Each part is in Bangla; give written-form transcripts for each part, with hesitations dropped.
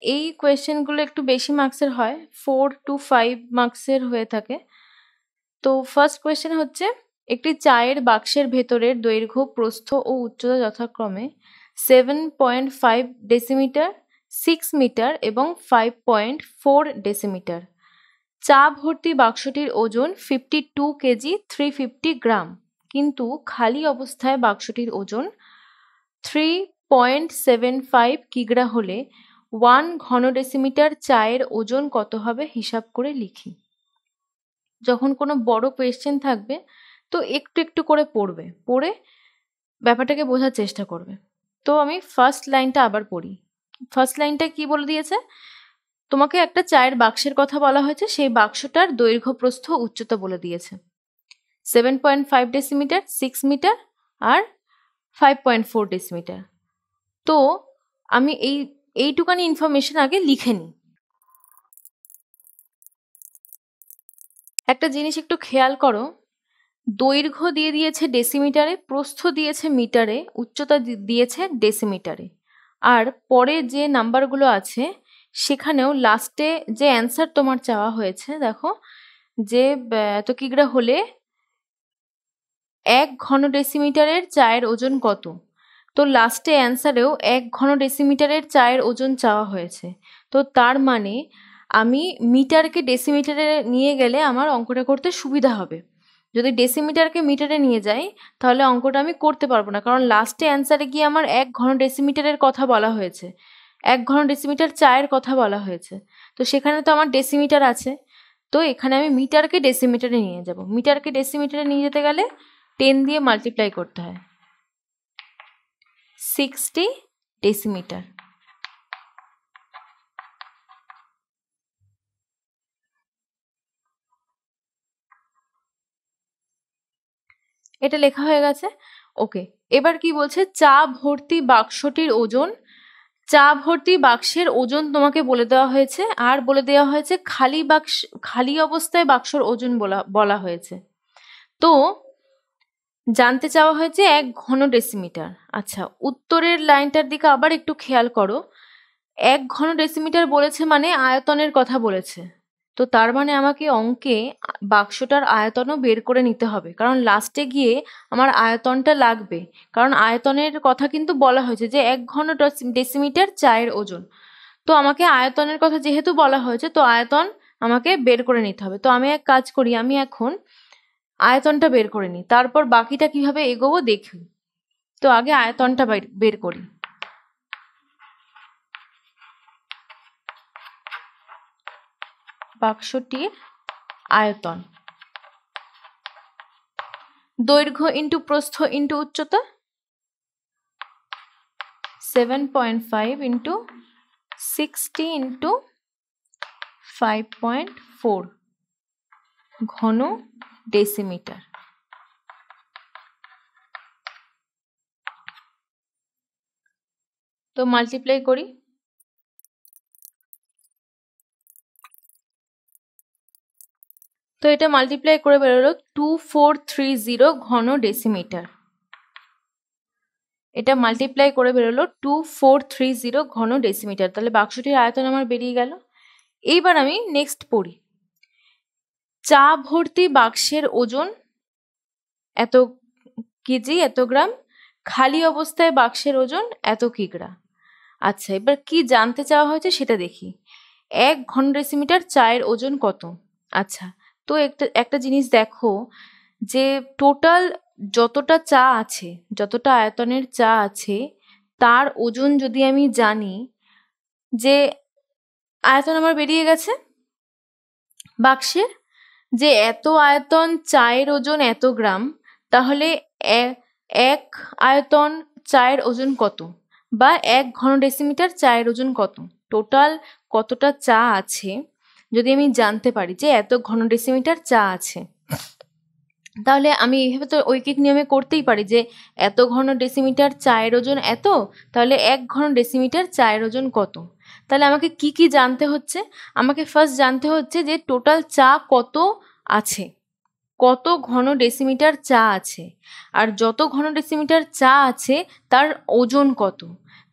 এই কোয়েশ্চেনগুলো একটু বেশি মার্কসের হয়, 4 to 5 মার্কসের হয়ে থাকে। তো ফার্স্ট কোয়েশ্চেন হচ্ছে, একটি চায়ের বাক্সের ভেতরের দৈর্ঘ্য, প্রস্থ ও উচ্চতা যথাক্রমে 7.5 ডেসিমিটার, 6 মিটার এবং 5.4 ডেসিমিটার। চা ভর্তি বাক্সটির ওজন 52 কেজি 350 গ্রাম, কিন্তু খালি অবস্থায় বাক্সটির ওজন 3.75 কিগ্রা হলে 1 ঘন ডেসিমিটার চায়ের ওজন কত হবে হিসাব করে লিখি। যখন কোনো বড় কোয়েশ্চেন থাকবে তো একটু একটু করে পড়বে, পড়ে ব্যাপারটাকে বোঝার চেষ্টা করবে। তো আমি ফার্স্ট লাইনটা আবার পড়ি। ফার্স্ট লাইনটা কি বলে দিয়েছে, তোমাকে একটা চায়ের বাক্সের কথা বলা হয়েছে, সেই বাক্সটার দৈর্ঘ্য, প্রস্থ, উচ্চতা বলে দিয়েছে। 7.5 ডেসিমিটার, 6 মিটার আর 5.4 ডেসিমিটার। তো আমি এইটুকানি ইনফরমেশন আগে লিখে নিই। একটা জিনিস একটু খেয়াল করো, দৈর্ঘ্য দিয়ে দিয়েছে ডেসিমিটারে, প্রস্থ দিয়েছে মিটারে, উচ্চতা দিয়েছে ডেসিমিটারে। আর পরে যে নাম্বারগুলো আছে সেখানেও লাস্টে যে অ্যান্সার তোমার চাওয়া হয়েছে, দেখো যে এত কিগ্রা হলে 1 ঘন ডেসিমিটারের চায়ের ওজন কত। তো লাস্টে অ্যান্সারেও 1 ঘন ডেসিমিটারের চায়ের ওজন চাওয়া হয়েছে। তো তার মানে আমি মিটারকে ডেসিমিটারে নিয়ে গেলে আমার অঙ্কটা করতে সুবিধা হবে। যদি ডেসিমিটারকে মিটারে নিয়ে যাই তাহলে অঙ্কটা আমি করতে পারবো না, কারণ লাস্টে অ্যান্সারে গিয়ে আমার 1 ঘন ডেসিমিটারের কথা বলা হয়েছে, 1 ঘন ডেসিমিটার চায়ের কথা বলা হয়েছে। তো সেখানে তো আমার ডেসিমিটার আছে, তো এখানে আমি মিটারকে ডেসিমিটারে নিয়ে যাব। মিটারকে ডেসিমিটারে নিয়ে যেতে গেলে 10 দিয়ে মাল্টিপ্লাই করতে হয়, 60 ডেসিমিটার। এটা লেখা হয়ে গেছে। ওকে, এবার কি বলছে, চা ভর্তি বাক্সটির ওজন। চা ভর্তি বাক্সের ওজন তোমাকে বলে দেওয়া হয়েছে, আর বলে দেওয়া হয়েছে খালি অবস্থায় বাক্সর ওজন বলা হয়েছে। তো জানতে চাওয়া হয়েছে 1 ঘন ডেসিমিটার। আচ্ছা, উত্তরের লাইনটার দিকে আবার একটু খেয়াল করো। 1 ঘন ডেসিমিটার বলেছে মানে আয়তনের কথা বলেছে। তো তার মানে আমাকে অঙ্কে বাক্সটার আয়তনও বের করে নিতে হবে, কারণ লাস্টে গিয়ে আমার আয়তনটা লাগবে। কারণ আয়তনের কথা কিন্তু বলা হয়েছে যে 1 ঘন ডেসিমিটার চায়ের ওজন। তো আমাকে আয়তনের কথা যেহেতু বলা হয়েছে, তো আয়তন আমাকে বের করে নিতে হবে। তো আমি এক কাজ করি, আমি এখন আয়তনটা বের করে নিই, তারপর বাকিটা কিভাবে এগোবো দেখি। তো আগে আয়তনটা বের করি। বাক্সটির আয়তন, দৈর্ঘ্য ইন্টু প্রস্থ ইন্টু উচ্চতা, 7.5 ইন্টু 60 ইন্টু 5.4 ঘন ডেসিমিটার। তো মাল্টিপ্লাই করি। তো এটা মাল্টিপ্লাই করে বেরোলো 2430 ঘন ডেসিমিটার। এটা মাল্টিপ্লাই করে বেরোলো 2430 ঘন ডেসিমিটার। তাহলে বাক্সটির আয়তন আমার বেরিয়ে গেল। এইবার আমি নেক্সট পড়ি। চা ভর্তি বাক্সের ওজন এত কেজি এত গ্রাম, খালি অবস্থায় বাক্সের ওজন এত কিগ্রা। আচ্ছা, এবার কি জানতে চাওয়া হয়েছে সেটা দেখি। 1 ঘন ডেসিমিটার চায়ের ওজন কত। আচ্ছা, তো একটা জিনিস দেখো, যে টোটাল যতটা চা আছে, যতটা আয়তনের চা আছে, তার ওজন যদি আমি জানি, যে আয়তন আমার বেরিয়ে গেছে বাক্সের, যে এত আয়তন চায়ের ওজন এত গ্রাম, তাহলে এক আয়তন চায়ের ওজন কত, বা 1 ঘন ডেসিমিটার চায়ের ওজন কত। টোটাল কতটা চা আছে যদি আমি জানতে পারি যে এত ঘন ডেসিমিটার চা আছে, তাহলে আমি এইভাবে তো ঐকিক নিয়মে করতেই পারি যে এত ঘন ডেসিমিটার চায়ের ওজন এত, তাহলে 1 ঘন ডেসিমিটার চায়ের ওজন কত। তাহলে আমাকে কি কি জানতে হচ্ছে, আমাকে ফার্স্ট জানতে হচ্ছে যে টোটাল চা কত আছে, কত ঘন ডেসিমিটার চা আছে, আর যত ঘন ডেসিমিটার চা আছে তার ওজন কত।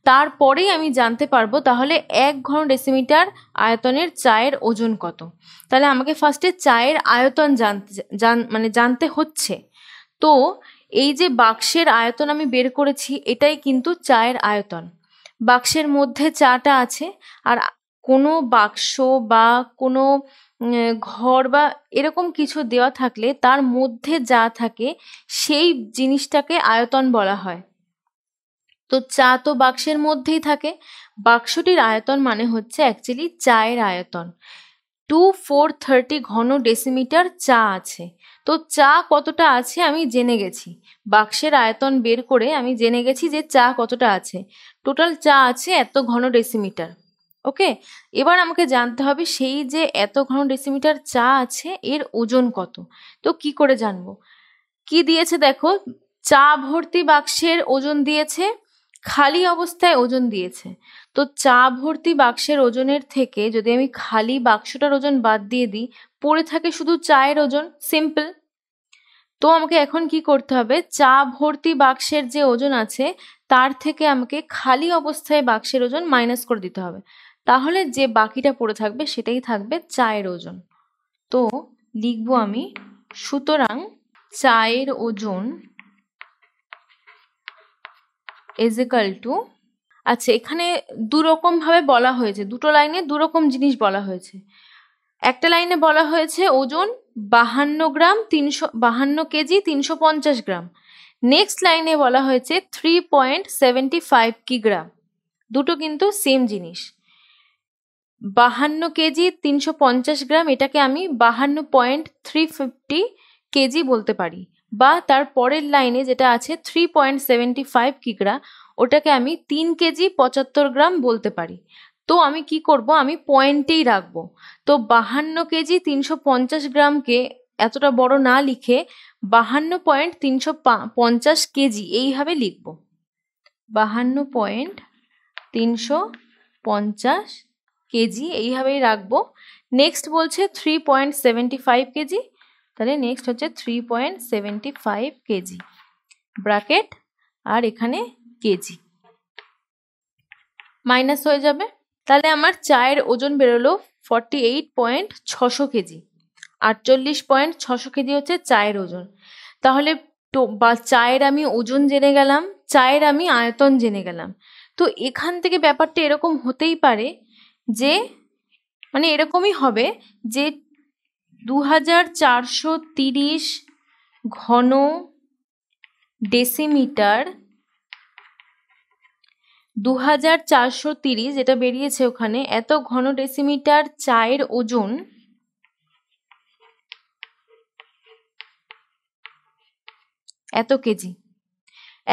তারপরেই আমি জানতে পারবো তাহলে 1 ঘন ডেসিমিটার আয়তনের চায়ের ওজন কত। তাহলে আমাকে ফার্স্টে চায়ের আয়তন জানতে হচ্ছে। তো এই যে বাক্সের আয়তন আমি বের করেছি, এটাই কিন্তু চায়ের আয়তন। বাক্সের মধ্যে চাটা আছে, আর কোনো বাক্স বা কোনো ঘর বা এরকম কিছু দেওয়া থাকলে তার মধ্যে যা থাকে সেই জিনিসটাকে আয়তন বলা হয়। তো চা তো বাক্সের মধ্যেই থাকে, বাক্সটির আয়তন মানে হচ্ছে অ্যাকচুয়ালি চায়ের আয়তন। 2430 ঘন ডেসিমিটার চা আছে। তো চা কতটা আছে আমি জেনে গেছি, বাক্সের আয়তন বের করে আমি জেনে গেছি যে চা কতটা আছে। টোটাল চা আছে এত ঘন ডেসিমিটার। ওকে, এবার আমাকে জানতে হবে সেই যে এত ঘন ডেসিমিটার চা আছে এর ওজন কত। তো কি করে জানবো? কি দিয়েছে দেখো, চা ভর্তি বাক্সের ওজন দিয়েছে, খালি অবস্থায় ওজন দিয়েছে। তো চা ভর্তি বাক্সের ওজনের থেকে যদি আমি খালি বাক্সটার ওজন বাদ দিয়ে দিই, পড়ে থাকে শুধু চায়ের ওজন, সিম্পল। তো আমাকে এখন কি করতে হবে, চা ভর্তি বাক্সের যে ওজন আছে তার থেকে আমাকে খালি অবস্থায় বাক্সের ওজন মাইনাস করে দিতে হবে, তাহলে যে বাকিটা পড়ে থাকবে সেটাই থাকবে চায়ের ওজন। তো লিখবো আমি, সুতরাং চায়ের ওজন ইজ ইকাল টু, আচ্ছা এখানে দুরকম ভাবে বলা হয়েছে, দুটো লাইনে দুরকম জিনিস বলা হয়েছে। একটা লাইনে বলা হয়েছে ওজন 52 কেজি 350 গ্রাম। নেক্সট লাইনে বলা হয়েছে 3.75 কিগ্রা। দুটো কিন্তু সেম জিনিস। 52 কেজি 350 গ্রাম এটাকে আমি 52.350 কেজি বলতে পারি, বা তার পরের লাইনে যেটা আছে 3.75 কিগ্রা, ওটাকে আমি 3 কেজি 75 গ্রাম বলতে পারি। তো আমি কি করব, আমি পয়েন্টেই রাখবো। তো 52 কেজি 350 গ্রামকে এতটা বড় না লিখে 52.350 কেজি এইভাবে লিখব। 52.350 কেজি এইভাবেই রাখবো। নেক্সট বলছে 3.75 কেজি, তাহলে নেক্সট হচ্ছে 3.75 কেজি ব্র্যাকেট, আর এখানে কেজি মাইনাস হয়ে যাবে। তাহলে আমার চায়ের ওজন বেরোলো 48.600 কেজি। 48.600 কেজি হচ্ছে চায়ের ওজন। তাহলে বা চায়ের আমি ওজন জেনে গেলাম, চায়ের আমি আয়তন জেনে গেলাম। তো এখান থেকে ব্যাপারটা এরকম হতেই পারে যে, মানে এরকমই হবে যে 2430 ঘন ডেসিমিটার, 2430 যেটা বেরিয়েছে ওখানে, এত ঘন ডেসিমিটার চায়ের ওজন এত কেজি।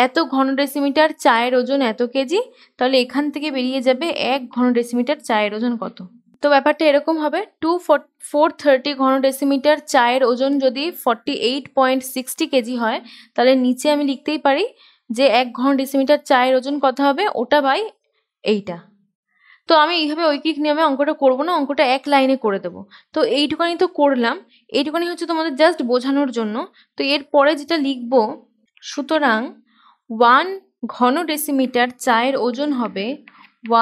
এত ঘন ডেসিমিটার চায়ের ওজন এত কেজি, তাহলে এখান থেকে বেরিয়ে যাবে 1 ঘন ডেসিমিটার চায়ের ওজন কত। তো ব্যাপারটা এরকম হবে, 2430 ঘন ডেসিমিটার চায়ের ওজন যদি 48.60 কেজি হয়, তাহলে নিচে আমি লিখতেই পারি যে 1 ঘন ডেসিমিটার চায়ের ওজন কত হবে, ওটা বাই এইটা। তো আমি এইভাবে ঐকিক নিয়মে অঙ্কটা করব না, অঙ্কটা এক লাইনে করে দেবো। তো এইটুকানি তো করলাম, এইটুকানি হচ্ছে তোমাদের জাস্ট বোঝানোর জন্য। তো এরপরে যেটা লিখব, সুতরাং 1 ঘন ডেসিমিটার চায়ের ওজন হবে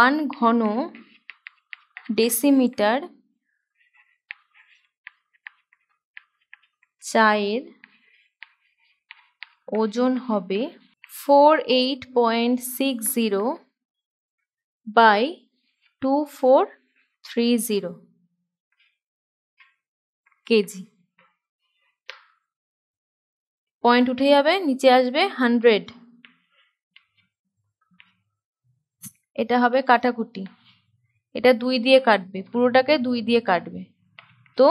1 ঘন ডেসিমিটার চায়ের ওজন হবে 48.60 বাই 2430 কেজি। পয়েন্ট উঠে যাবে, নিচে আসবে 100। এটা হবে কাটাকুটি, এটা 2 দিয়ে কাটবে, পুরোটাকে 2 দিয়ে কাটবে। তো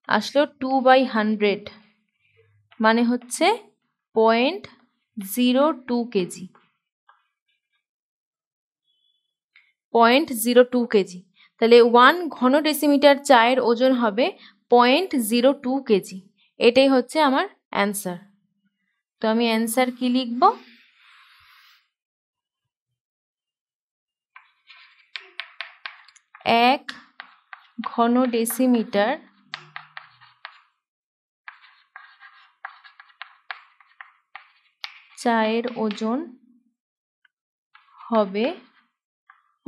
আসলো 2/100, মানে হচ্ছে 0.02 কেজি। 0.02 কেজি। তাহলে 1 ঘন ডেসিমিটার চায়ের ওজন হবে 0.02 কেজি। এটাই হচ্ছে আমার অ্যান্সার। তো আমি অ্যান্সার কি লিখব, 1 ঘন ডেসিমিটার চায়ের ওজন হবে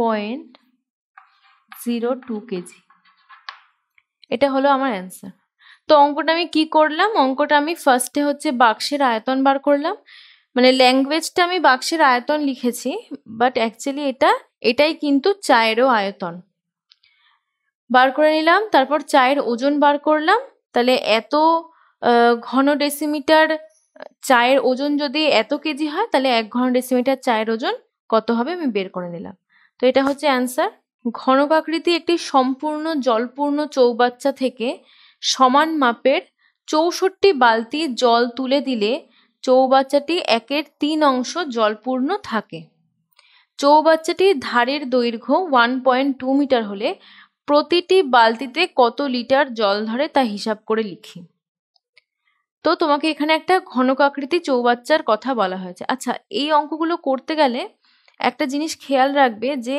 1.02 কেজি। এটা হলো আমার অ্যান্সার। তো অঙ্কটা আমি কি করলাম, অঙ্কটা আমি ফার্স্টে হচ্ছে বাক্সের আয়তন বার করলাম, মানে ল্যাঙ্গুয়েজটা আমি বাক্সের আয়তন লিখেছি, বাট অ্যাকচুয়ালি এটাই কিন্তু চায়েরও আয়তন বার করে নিলাম। তারপর চায়ের ওজন বার করলাম, তাহলে এত ঘন ডেসিমিটার চায়ের ওজন যদি এত কেজি হয়, তাহলে 1 ঘন ডেসিমিটার চায়ের ওজন কত হবে আমি বের করে নিলাম। তো এটা হচ্ছে অ্যান্সার। ঘনকাকৃতি একটি সম্পূর্ণ জলপূর্ণ চৌবাচ্চা থেকে সমান মাপের 64 বালতি জল তুলে দিলে চৌবাচ্চাটি 1/3 অংশ জলপূর্ণ থাকে। চৌবাচ্চাটির ধারের দৈর্ঘ্য 1.2 মিটার হলে প্রতিটি বালতিতে কত লিটার জল ধরে তা হিসাব করে লিখি। তো তোমাকে এখানে একটা ঘনকাকৃতি চৌবাচ্চার কথা বলা হয়েছে। আচ্ছা, এই অঙ্কগুলো করতে গেলে একটা জিনিস খেয়াল রাখবে যে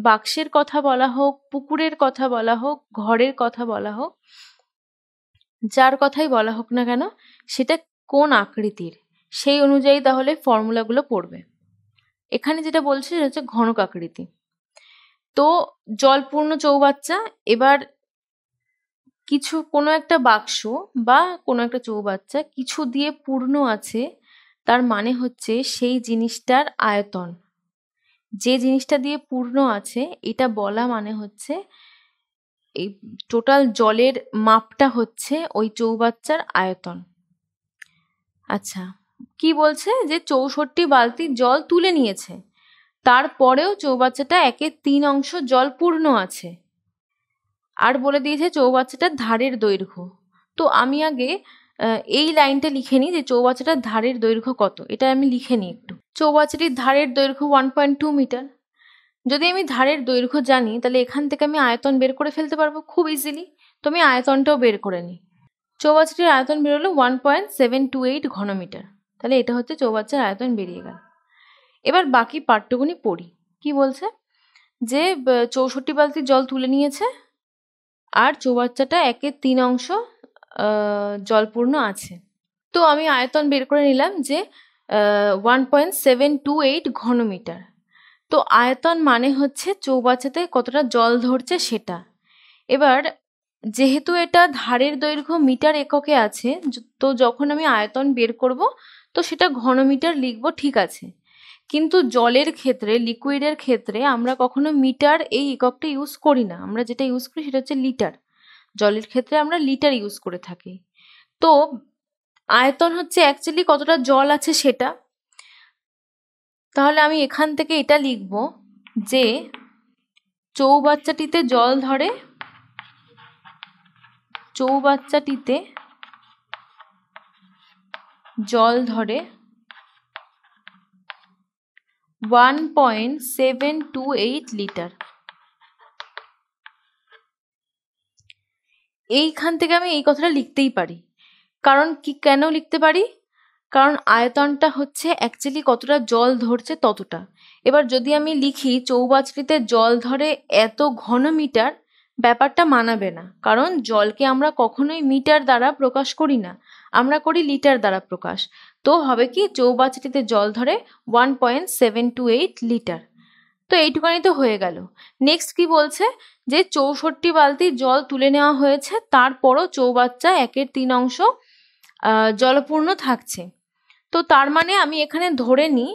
বাক্সের কথা বলা হোক, পুকুরের কথা বলা হোক, ঘরের কথা বলা হোক, যার কথাই বলা হোক না কেন, সেটা কোন আকৃতির, সেই অনুযায়ী তাহলে ফর্মুলাগুলো পড়বে। এখানে যেটা বলছে সেটা হচ্ছে ঘনকাকৃতি। তো জলপূর্ণ চৌবাচ্চা, এবার কোনো একটা বাক্স বা কোনো একটা চৌবাচ্চা কিছু দিয়ে পূর্ণ আছে, তার মানে হচ্ছে সেই জিনিসটার আয়তন। যে জিনিসটা দিয়ে পূর্ণ আছে এটা বলা মানে হচ্ছে এই টোটাল জলের মাপটা হচ্ছে ওই চৌবাচ্চার আয়তন। আচ্ছা, কি বলছে যে 64 বালতি জল তুলে নিয়েছে, তারপরেও চৌবাচ্চাটা 1/3 অংশ জল পূর্ণ আছে, আর বলে দিয়েছে চৌবাচ্চাটার ধারের দৈর্ঘ্য। তো আমি আগে এই লাইনটা লিখে নিই যে চৌবাচ্চাটার ধারের দৈর্ঘ্য কত, এটা আমি লিখে নিই একটু। চৌবাচ্চাটির ধারের দৈর্ঘ্য 1.2 মিটার। যদি আমি ধারের দৈর্ঘ্য জানি, তাহলে এখান থেকে আমি আয়তন বের করে ফেলতে পারবো খুব ইজিলি। তো আমি আয়তনটাও বের করে নিই। চৌবাচ্চাটির আয়তন বেরোলো 1.728 ঘনমিটার। তাহলে এটা হচ্ছে চৌবাচ্চার আয়তন বেরিয়ে গেল। এবার বাকি পাঠটুকুনি পড়ি। কি বলছে যে 64 বালতি জল তুলে নিয়েছে আর চৌবাচ্চাটা 1/3 অংশ জলপূর্ণ আছে। তো আমি আয়তন বের করে নিলাম যে 1.728 ঘনমিটার। তো আয়তন মানে হচ্ছে চৌবাচ্চাতে কতটা জল ধরছে সেটা। এবার যেহেতু এটা ধারের দৈর্ঘ্য মিটার এককে আছে, তো যখন আমি আয়তন বের করব তো সেটা ঘনমিটার লিখবো, ঠিক আছে। কিন্তু জলের ক্ষেত্রে, লিকুইডের ক্ষেত্রে আমরা কখনো মিটার এই এককটা ইউজ করি না, আমরা যেটা ইউজ করি সেটা হচ্ছে লিটার। জলের ক্ষেত্রে আমরা লিটার ইউজ করে থাকি। তো আয়তন হচ্ছে অ্যাকচুয়ালি কতটা জল আছে সেটা। তাহলে আমি এখান থেকে এটা লিখব যে চৌবাচ্চাটিতে জল ধরে 1.728 লিটার। এইখান থেকে আমি এই কথাটা লিখতেই পারি। কারণ কি, কেন লিখতে পারি? কারণ আয়তনটা হচ্ছে অ্যাকচুয়ালি কতটা জল ধরছে ততটা। এবার যদি আমি লিখি চৌবাচ্চাটিতে জল ধরে এত ঘনমিটার, ব্যাপারটা মানাবে না। কারণ জলকে আমরা কখনোই মিটার দ্বারা প্রকাশ করি না, আমরা করি লিটার দ্বারা প্রকাশ। তো হবে কি, চৌবাচ্চাটিতে জল ধরে 1.728 লিটার। তো এইটুকানি তো হয়ে গেল। নেক্সট কি বলছে যে 64 বালতি জল তুলে নেওয়া হয়েছে, তারপরও চৌবাচ্চা 1/3 অংশ জলপূর্ণ থাকছে। তো তার মানে আমি এখানে ধরে নিই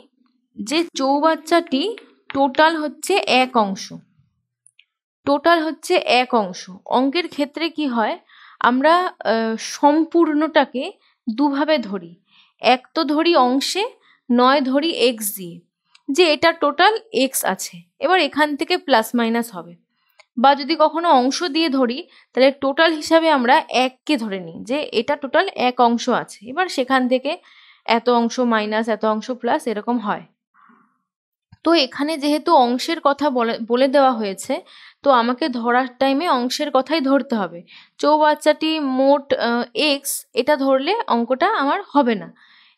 যে চৌবাচ্চাটি টোটাল হচ্ছে 1 অংশ। অঙ্কের ক্ষেত্রে কি হয়, আমরা সম্পূর্ণটাকে দুভাবে ধরি। এক তো ধরি অংশে, নয় ধরি এক্স দিয়ে, যে এটা টোটাল এক্স আছে, এবার এখান থেকে প্লাস মাইনাস হবে। বা যদি কখনো অংশ দিয়ে ধরি, তাহলে টোটাল হিসাবে আমরা 1কে ধরে নিই যে এটা টোটাল 1 অংশ আছে, এবার সেখান থেকে এত অংশ মাইনাস, এত অংশ প্লাস, এরকম হয়। তো এখানে যেহেতু অংশের কথা বলে দেওয়া হয়েছে, তো আমাকে ধরার টাইমে অংশের কথাই ধরতে হবে। চৌবাচ্চাটি মোট এক্স, এটা ধরলে অঙ্কটা আমার হবে না,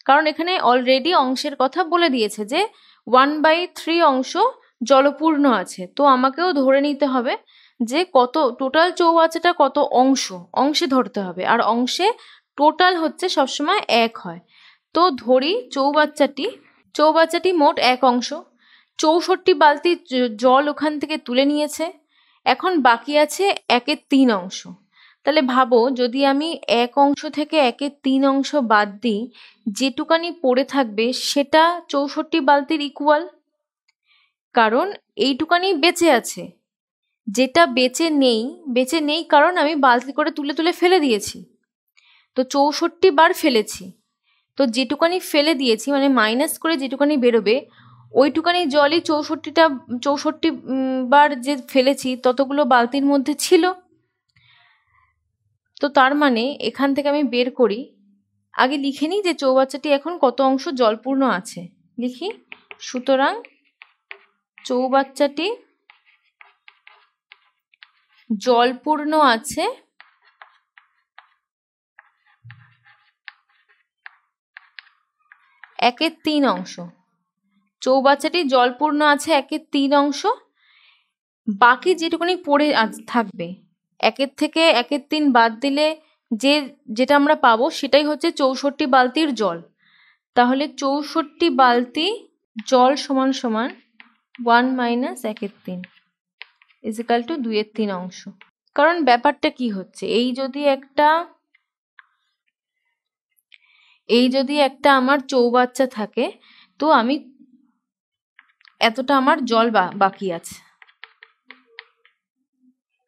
কারণ এখানে অলরেডি অংশের কথা বলে দিয়েছে যে 1/3 অংশ জলপূর্ণ আছে। তো আমাকেও ধরে নিতে হবে যে কত টোটাল চৌবাচ্চাটা কত অংশে ধরতে হবে, আর অংশে টোটাল হচ্ছে সবসময় 1 হয়। তো ধরি চৌবাচ্চাটি মোট 1 অংশ। 64 বালতি জল ওখান থেকে তুলে নিয়েছে। এখন বাকি আছে 1/3 অংশ। তাহলে ভাবো যদি আমি 1 অংশ থেকে 1/3 অংশ বাদ দিই, যেটুকানি পড়ে থাকবে সেটা 64 বালতির ইকুয়াল। কারণ এইটুকানি বেঁচে আছে, যেটা বেঁচে নেই কারণ আমি বালতি করে তুলে তুলে ফেলে দিয়েছি। তো 64 বার ফেলেছি, তো যেটুকানি ফেলে দিয়েছি মানে মাইনাস করে যেটুকানি বেরোবে ওইটুকানি জলই 64 বার যে ফেলেছি ততগুলো বালতির মধ্যে ছিল। তো তার মানে এখান থেকে আমি বের করি, আগে লিখে নিই যে চৌবাচ্চাটি এখন কত অংশ জলপূর্ণ আছে। লিখি, সুতরাং চৌবাচ্চাটি জলপূর্ণ আছে 1/3 অংশ। চৌবাচ্চাটি জলপূর্ণ আছে 1/3 অংশ। বাকি যেটুকুনি পড়ে থাকবে 1 থেকে 1/3 বাদ দিলে যেটা আমরা পাবো সেটাই হচ্ছে 64 বালতির জল। তাহলে 64 বালতি জল সমান সমান 1 মাইনাস 1/3 ইজিক্যাল টু 2/3 অংশ। কারণ ব্যাপারটা কি হচ্ছে, এই যদি একটা আমার চৌবাচ্চা থাকে, তো আমি এতটা আমার জল বাকি আছে,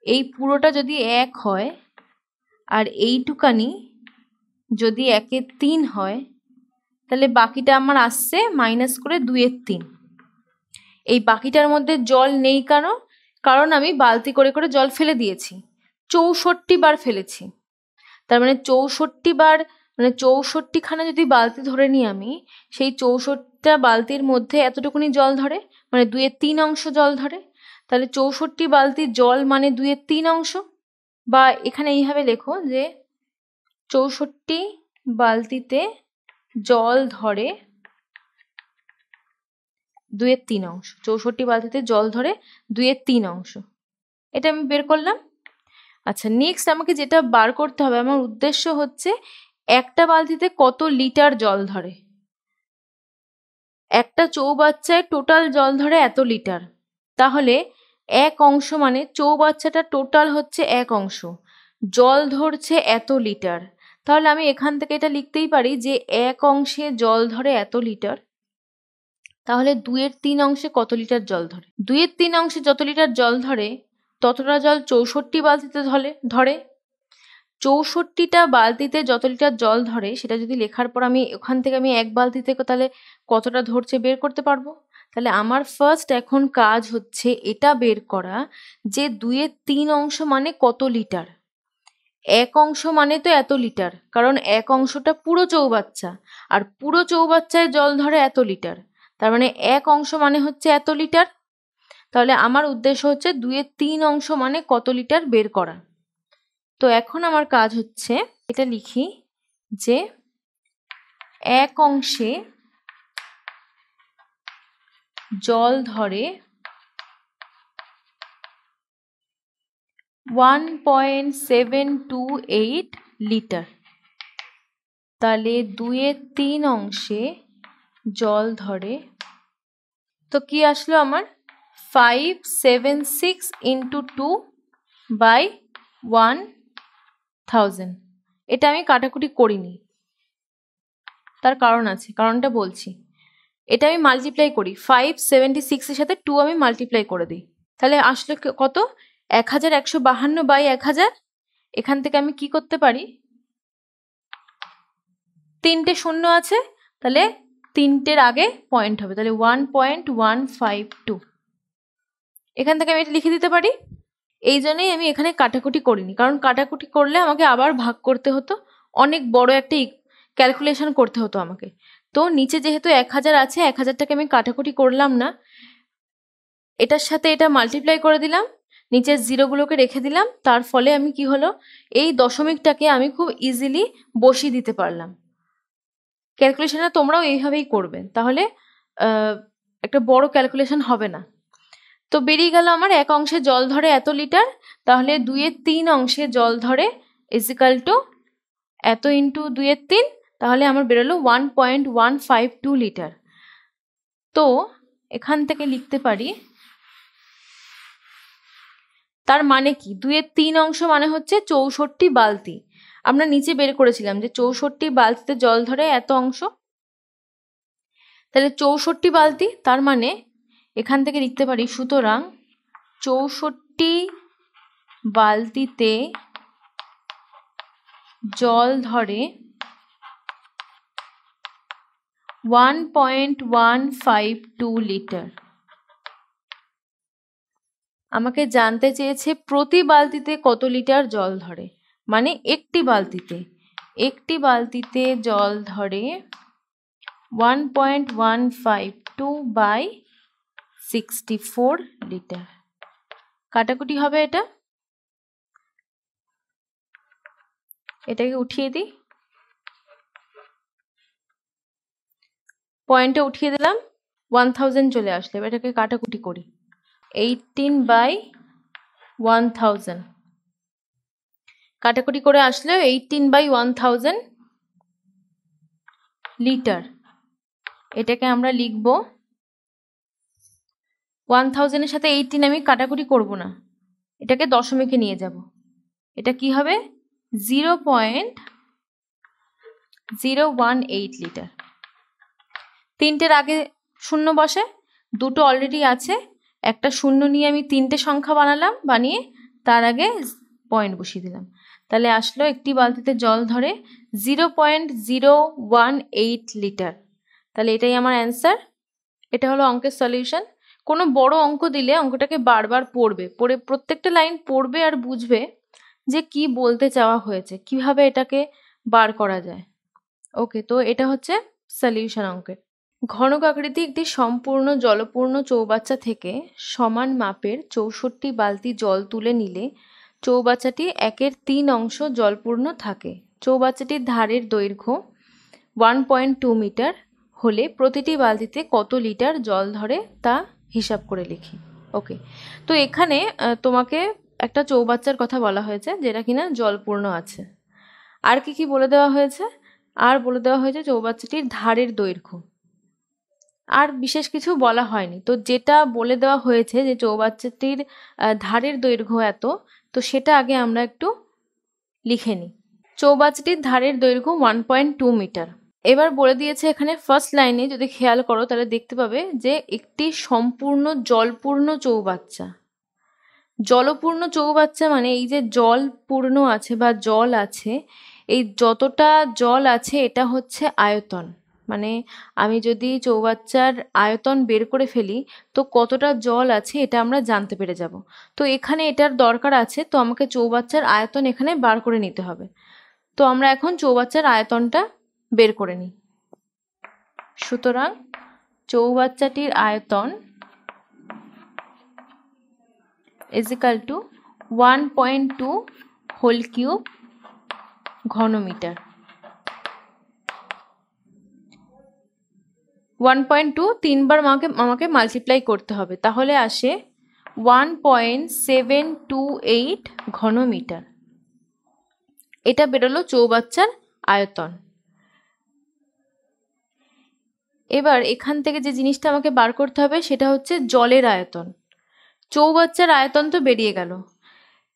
এই পুরোটা যদি 1 হয় আর এইটুকানি যদি 1/3 হয়, তাহলে বাকিটা আমার আসছে মাইনাস করে 2/3। এই বাকিটার মধ্যে জল নেই কারণ আমি বালতি করে করে জল ফেলে দিয়েছি, 64 বার ফেলেছি। তার মানে 64 বার মানে 64খানা যদি বালতি ধরে নিই আমি, সেই 64টা বালতির মধ্যে এতটুকুনি জল ধরে, মানে 2/3 অংশ জল ধরে। তাহলে 64 বালতি জল মানে 2/3 অংশ। বা এখানে এইভাবে লেখো যে 64 বালতিতে জল ধরে 2/3 অংশ। 64 বালতিতে জল ধরে 2/3 অংশ, এটা আমি বের করলাম। আচ্ছা, নেক্সট আমাকে যেটা বার করতে হবে, আমার উদ্দেশ্য হচ্ছে একটা বালতিতে কত লিটার জল ধরে। একটা চৌবাচ্চায় টোটাল জল ধরে এত লিটার, তাহলে 1 অংশ মানে চৌবাচ্চাটা টোটাল হচ্ছে 1 অংশ, জল ধরছে এত লিটার। তাহলে আমি এখান থেকে এটা লিখতেই পারি যে 1 অংশে জল ধরে এত লিটার। তাহলে 2/3 অংশে কত লিটার জল ধরে? 2/3 অংশে যত লিটার জল ধরে ততটা জল 64 বালতিতে ধরে। 64টা বালতিতে যত লিটার জল ধরে সেটা যদি লেখার পর আমি ওখান থেকে আমি 1 বালতি থেকে তাহলে কতটা ধরছে বের করতে পারবো। তাহলে আমার ফার্স্ট এখন কাজ হচ্ছে এটা বের করা যে 2/3 অংশ মানে কত লিটার। 1 অংশ মানে তো এত লিটার, কারণ 1 অংশটা পুরো চৌবাচ্চা, আর পুরো চৌবাচ্চায় জল ধরে এত লিটার। তার মানে 1 অংশ মানে হচ্ছে এত লিটার। তাহলে আমার উদ্দেশ্য হচ্ছে 2/3 অংশ মানে কত লিটার বের করা। তো এখন আমার কাজ হচ্ছে এটা লিখি যে 1 অংশে জল ধরে 1.728 লিটার। তাহলে 2/3 অংশে জল ধরে, তো কি আসলো আমার 576 × 2/1000। এটা আমি কাটাকুটি করিনি, তার কারণ আছে, কারণটা বলছি। এটা আমি মাল্টিপ্লাই করি, 576 এর সাথে 2 আমি মাল্টিপ্লাই করে দিই, তাহলে আসলে কত 1152/1000। এখান থেকে আমি কি করতে পারি, 3টে শূন্য আছে, তাহলে 3টের আগে পয়েন্ট হবে, তাহলে 1.152। এখান থেকে আমি এটা লিখে দিতে পারি। এই জন্যই আমি এখানে কাটাকুটি করিনি, কারণ কাটাকুটি করলে আমাকে আবার ভাগ করতে হতো, অনেক বড় একটা ক্যালকুলেশন করতে হতো আমাকে। তো নিচে যেহেতু 1000 আছে, 1000টাকে আমি কাটাকুটি করলাম না, এটার সাথে এটা মাল্টিপ্লাই করে দিলাম, নিচের জিরোগুলোকে রেখে দিলাম। তার ফলে আমি কি হলো, এই দশমিকটাকে আমি খুব ইজিলি বসিয়ে দিতে পারলাম। ক্যালকুলেশনটা তোমরাও এইভাবেই করবে, তাহলে একটা বড় ক্যালকুলেশন হবে না। তো বেরিয়ে গেল আমার 1 অংশে জল ধরে এত লিটার, তাহলে 2/3 অংশে জল ধরে ইজিক্যাল টু এত ইন্টু 2/3, তাহলে আমার বেরোলো 1.152 লিটার। তো এখান থেকে লিখতে পারি, তার মানে কি 2/3 অংশ মানে হচ্ছে 64 বালতি। আমরা নিচে বের করেছিলাম যে 64 বালতিতে জল ধরে এত অংশ, তাহলে 64 বালতি, তার মানে এখান থেকে লিখতে পারি সুতরাং 64 বালতিতে জল ধরে 1.152 লিটার। আমাকে জানতে চেয়েছে প্রতি বালতিতে কত লিটার জল ধরে, মানে একটি বালতিতে জল ধরে 1.152 বাই 64 লিটার। কাটাকুটি হবে, এটাকে উঠিয়ে দিই, পয়েন্টে উঠিয়ে দিলাম, 1000 চলে আসলে। এটাকে কাটাকুটি করি, 18/1000 কাটাকুটি করে আসলে 18/1000 লিটার। এটাকে আমরা লিখব 1000 এর সাথে 18 আমি কাটাকুটি করব না, এটাকে দশমিকে নিয়ে যাব। এটা কি হবে 0.018 লিটার। 3টের আগে শূন্য বসে, দুটো অলরেডি আছে, একটা শূন্য নিয়ে আমি 3টে সংখ্যা বানালাম, বানিয়ে তার আগে পয়েন্ট বসিয়ে দিলাম। তাহলে আসলো একটি বালতিতে জল ধরে 0.018 লিটার। তাহলে এটাই আমার অ্যান্সার। এটা হলো অঙ্কের সলিউশন। কোনো বড় অঙ্ক দিলে অঙ্কটাকে বারবার পড়বে, পড়ে প্রত্যেকটা লাইন পড়বে আর বুঝবে যে কি বলতে চাওয়া হয়েছে, কিভাবে এটাকে বার করা যায়। ওকে, তো এটা হচ্ছে সলিউশন অঙ্কের। ঘনক আকৃতি একটি সম্পূর্ণ জলপূর্ণ চৌবাচ্চা থেকে সমান মাপের 64 বালতি জল তুলে নিলে চৌবাচ্চাটি 1/3 অংশ জলপূর্ণ থাকে। চৌবাচ্চাটির ধারের দৈর্ঘ্য 1.2 মিটার হলে প্রতিটি বালতিতে কত লিটার জল ধরে তা হিসাব করে লিখি। ওকে, তো এখানে তোমাকে একটা চৌবাচ্চার কথা বলা হয়েছে যেটা কিনা জলপূর্ণ আছে। আর কি কি বলে দেওয়া হয়েছে? আর বলে দেওয়া হয়েছে চৌবাচ্চাটির ধারের দৈর্ঘ্য, আর বিশেষ কিছু বলা হয়নি। তো যেটা বলে দেওয়া হয়েছে যে চৌবাচ্চাটির ধারের দৈর্ঘ্য এত, তো সেটা আগে আমরা একটু লিখে নিই। চৌবাচ্চাটির ধারের দৈর্ঘ্য 1.2 মিটার। এবার বলে দিয়েছে এখানে ফার্স্ট লাইনে, যদি খেয়াল করো তাহলে দেখতে পাবে যে একটি সম্পূর্ণ জলপূর্ণ চৌবাচ্চা। জলপূর্ণ চৌবাচ্চা মানে এই যে জল পূর্ণ আছে বা জল আছে, এই যতটা জল আছে এটা হচ্ছে আয়তন। মানে আমি যদি চৌবাচ্চার আয়তন বের করে ফেলি তো কতটা জল আছে এটা আমরা জানতে পেরে যাব। তো এখানে এটার দরকার আছে, তো আমাকে চৌবাচ্চার আয়তন এখানে বার করে নিতে হবে। তো আমরা এখন চৌবাচ্চার আয়তনটা বের করে নিই। সুতরাং চৌবাচ্চাটির আয়তন is equal to 1.2 whole cube ঘনমিটার। 1.2 তিনবার আমাকে মাল্টিপ্লাই করতে হবে, তাহলে আসে 1.728 ঘনমিটার। এটা বেরোলো চৌবাচ্চার আয়তন। এবার এখান থেকে যে জিনিসটা আমাকে বার করতে হবে সেটা হচ্ছে জলের আয়তন। চৌবাচ্চার আয়তন তো বেরিয়ে গেল,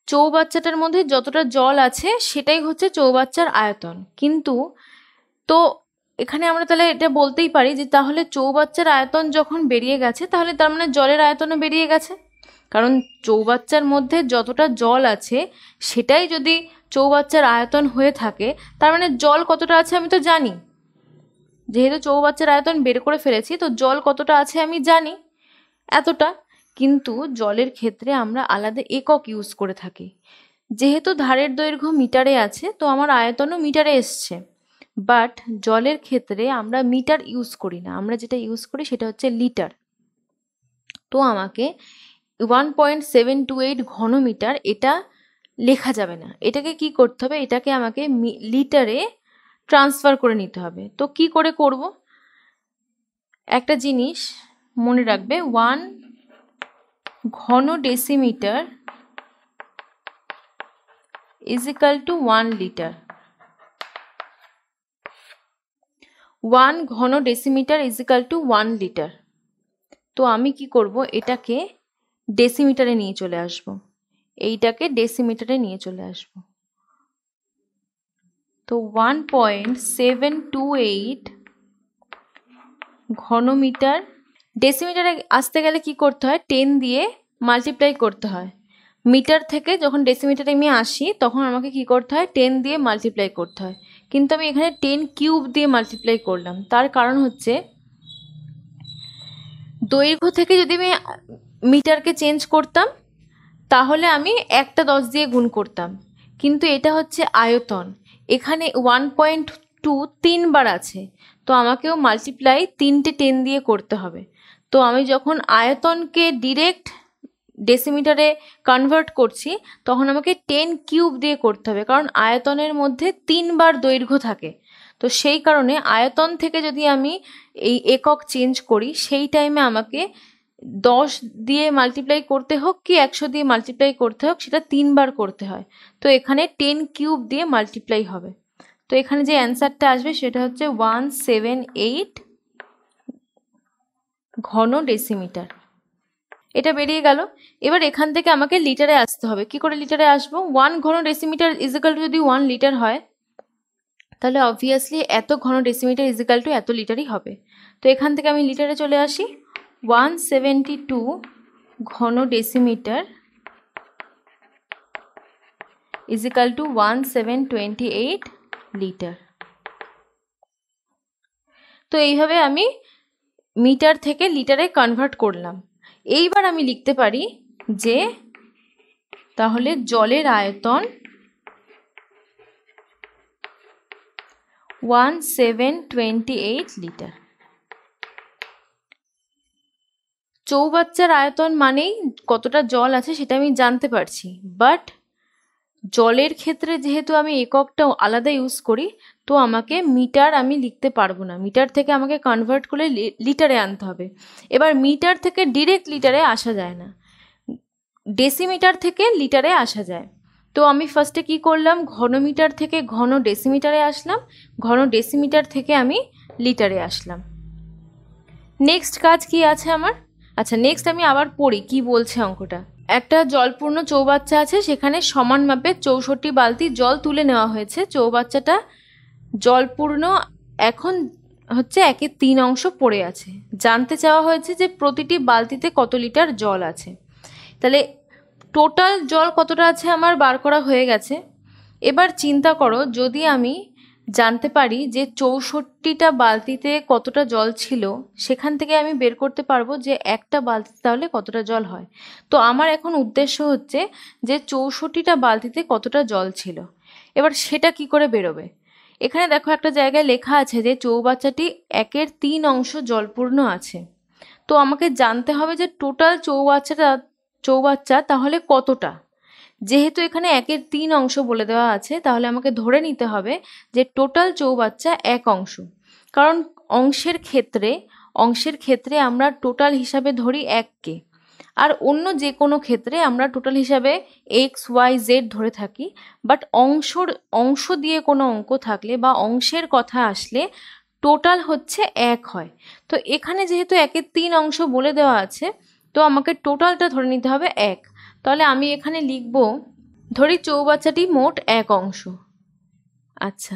চৌবাচ্চাটার মধ্যে যতটা জল আছে সেটাই হচ্ছে চৌবাচ্চার আয়তন। কিন্তু তো এখানে আমরা তাহলে এটা বলতেই পারি যে তাহলে চৌবাচ্চার আয়তন যখন বেরিয়ে গেছে তাহলে তার মানে জলের আয়তনও বেরিয়ে গেছে, কারণ চৌবাচ্চার মধ্যে যতটা জল আছে সেটাই যদি চৌবাচ্চার আয়তন হয়ে থাকে, তার মানে জল কতটা আছে আমি তো জানি। যেহেতু চৌবাচ্চার আয়তন বের করে ফেলেছি, তো জল কতটা আছে আমি জানি, এতটা। কিন্তু জলের ক্ষেত্রে আমরা আলাদা একক ইউজ করে থাকি। যেহেতু ধারের দৈর্ঘ্য মিটারে আছে, তো আমার আয়তনও মিটারে এসছে। বাট জলের ক্ষেত্রে আমরা মিটার ইউজ করি না, আমরা যেটা ইউজ করি সেটা হচ্ছে লিটার। তো আমাকে 1.728 ঘনমিটার এটা লেখা যাবে না, এটাকে কি করতে হবে, এটাকে আমাকে লিটারে ট্রান্সফার করে নিতে হবে। তো কি করে করব? একটা জিনিস মনে রাখবে, 1 ঘন decimetre is equal to 1 litre. 1 ঘন decimetre is equal to 1 litre. তো আমি কি করব, এটাকে ডেসিমিটারে নিয়ে চলে আসব, এইটাকে ডেসিমিটারে নিয়ে চলে আসব। তো 1.728 ঘনমিটার। ডেসিমিটারে আসতে গেলে কি করতে হয়, 10 দিয়ে মাল্টিপ্লাই করতে হয়। মিটার থেকে যখন ডেসিমিটারে আমি আসি তখন আমাকে কি করতে হয়, 10 দিয়ে মাল্টিপ্লাই করতে হয়। কিন্তু আমি এখানে 10 কিউব দিয়ে মাল্টিপ্লাই করলাম। তার কারণ হচ্ছে দৈর্ঘ্য থেকে যদি আমি মিটারকে চেঞ্জ করতাম তাহলে আমি একটা 10 দিয়ে গুণ করতাম, কিন্তু এটা হচ্ছে আয়তন, এখানে 1.2 3বার আছে, তো আমাকেও মাল্টিপ্লাই 3টে 10 দিয়ে করতে হবে। তো আমি যখন আয়তনকে ডিরেক্ট ডেসিমিটারে কনভার্ট করছি তখন আমাকে 10 কিউব দিয়ে করতে হবে, কারণ আয়তনের মধ্যে 3বার দৈর্ঘ্য থাকে। তো সেই কারণে আয়তন থেকে যদি আমি এই একক চেঞ্জ করি সেই টাইমে আমাকে 10 দিয়ে মাল্টিপ্লাই করতে হোক কি 100 দিয়ে মাল্টিপ্লাই করতে হোক, সেটা 3বার করতে হয়। তো এখানে 10 কিউব দিয়ে মাল্টিপ্লাই হবে। তো এখানে যে অ্যান্সারটা আসবে সেটা হচ্ছে 178 ঘন ডেসিমিটার। এটা বেরিয়ে গেল। এবার এখান থেকে আমাকে লিটারে আসতে হবে। কি করে লিটারে আসবো, 1 ঘন ডেসিমিটার ইজিক্যাল টু যদি 1 লিটার হয় তাহলে অবভিয়াসলি এত ঘন ডেসিমিটার ইজিক্যাল টু এত লিটারই হবে। তো এখান থেকে আমি লিটারে চলে আসি, 172 ঘন ডেসিমিটার ইজিক্যাল টু 1728 লিটার। তো এইভাবে আমি মিটার থেকে লিটারে কনভার্ট করলাম। এইবার আমি লিখতে পারি যে তাহলে জলের আয়তন 1728 লিটার। চৌবাচ্চার আয়তন মানেই কতটা জল আছে সেটা আমি জানতে পারছি, বাট জলের ক্ষেত্রে যেহেতু আমি এককটা আলাদা ইউজ করি তো আমাকে মিটার আমি লিখতে পারবো না, মিটার থেকে আমাকে কনভার্ট করে লিটারে আনতে হবে। এবার মিটার থেকে ডিরেক্ট লিটারে আসা যায় না, ডেসিমিটার থেকে লিটারে আসা যায়। তো আমি ফার্স্টে কি করলাম, ঘনমিটার থেকে ঘন ডেসিমিটারে আসলাম, ঘন ডেসিমিটার থেকে আমি লিটারে আসলাম। নেক্সট কাজ কি আছে আমার, আচ্ছা নেক্সট আমি আবার পড়ি কি বলছে অঙ্কটা। একটা জলপূর্ণ চৌবাচ্চা আছে, সেখানে সমান মাপের 64 বালতি জল তুলে নেওয়া হয়েছে। চৌবাচ্চাটা জলপূর্ণ এখন হচ্ছে 1/3 অংশ পড়ে আছে। জানতে চাওয়া হয়েছে যে প্রতিটি বালতিতে কত লিটার জল আছে। তাহলে টোটাল জল কতটা আছে আমার বার করা হয়ে গেছে। এবার চিন্তা করো, যদি আমি জানতে পারি যে 64টা বালতিতে কতটা জল ছিল, সেখান থেকে আমি বের করতে পারবো যে একটা বালতিতে তাহলে কতটা জল হয়। তো আমার এখন উদ্দেশ্য হচ্ছে যে 64টা বালতিতে কতটা জল ছিল। এবার সেটা কি করে বেরোবে, এখানে দেখো একটা জায়গায় লেখা আছে যে চৌবাচ্চাটি 1/3 অংশ জলপূর্ণ আছে। তো আমাকে জানতে হবে যে টোটাল চৌবাচ্চা তাহলে কতটা। যেহেতু এখানে 1/3 অংশ বলে দেওয়া আছে তাহলে আমাকে ধরে নিতে হবে যে টোটাল চৌবাচ্চা 1 অংশ, কারণ অংশের ক্ষেত্রে আমরা টোটাল হিসাবে ধরি 1কে, আর অন্য যে কোনো ক্ষেত্রে আমরা টোটাল হিসাবে XYZ ধরে থাকি। বাট অংশ দিয়ে কোনো অঙ্ক থাকলে বা অংশের কথা আসলে টোটাল হচ্ছে 1 হয়। তো এখানে যেহেতু 1/3 অংশ বলে দেওয়া আছে তো আমাকে টোটালটা ধরে নিতে হবে 1। তাহলে আমি এখানে লিখব, ধরি চৌবাচ্চাটি মোট 1 অংশ। আচ্ছা,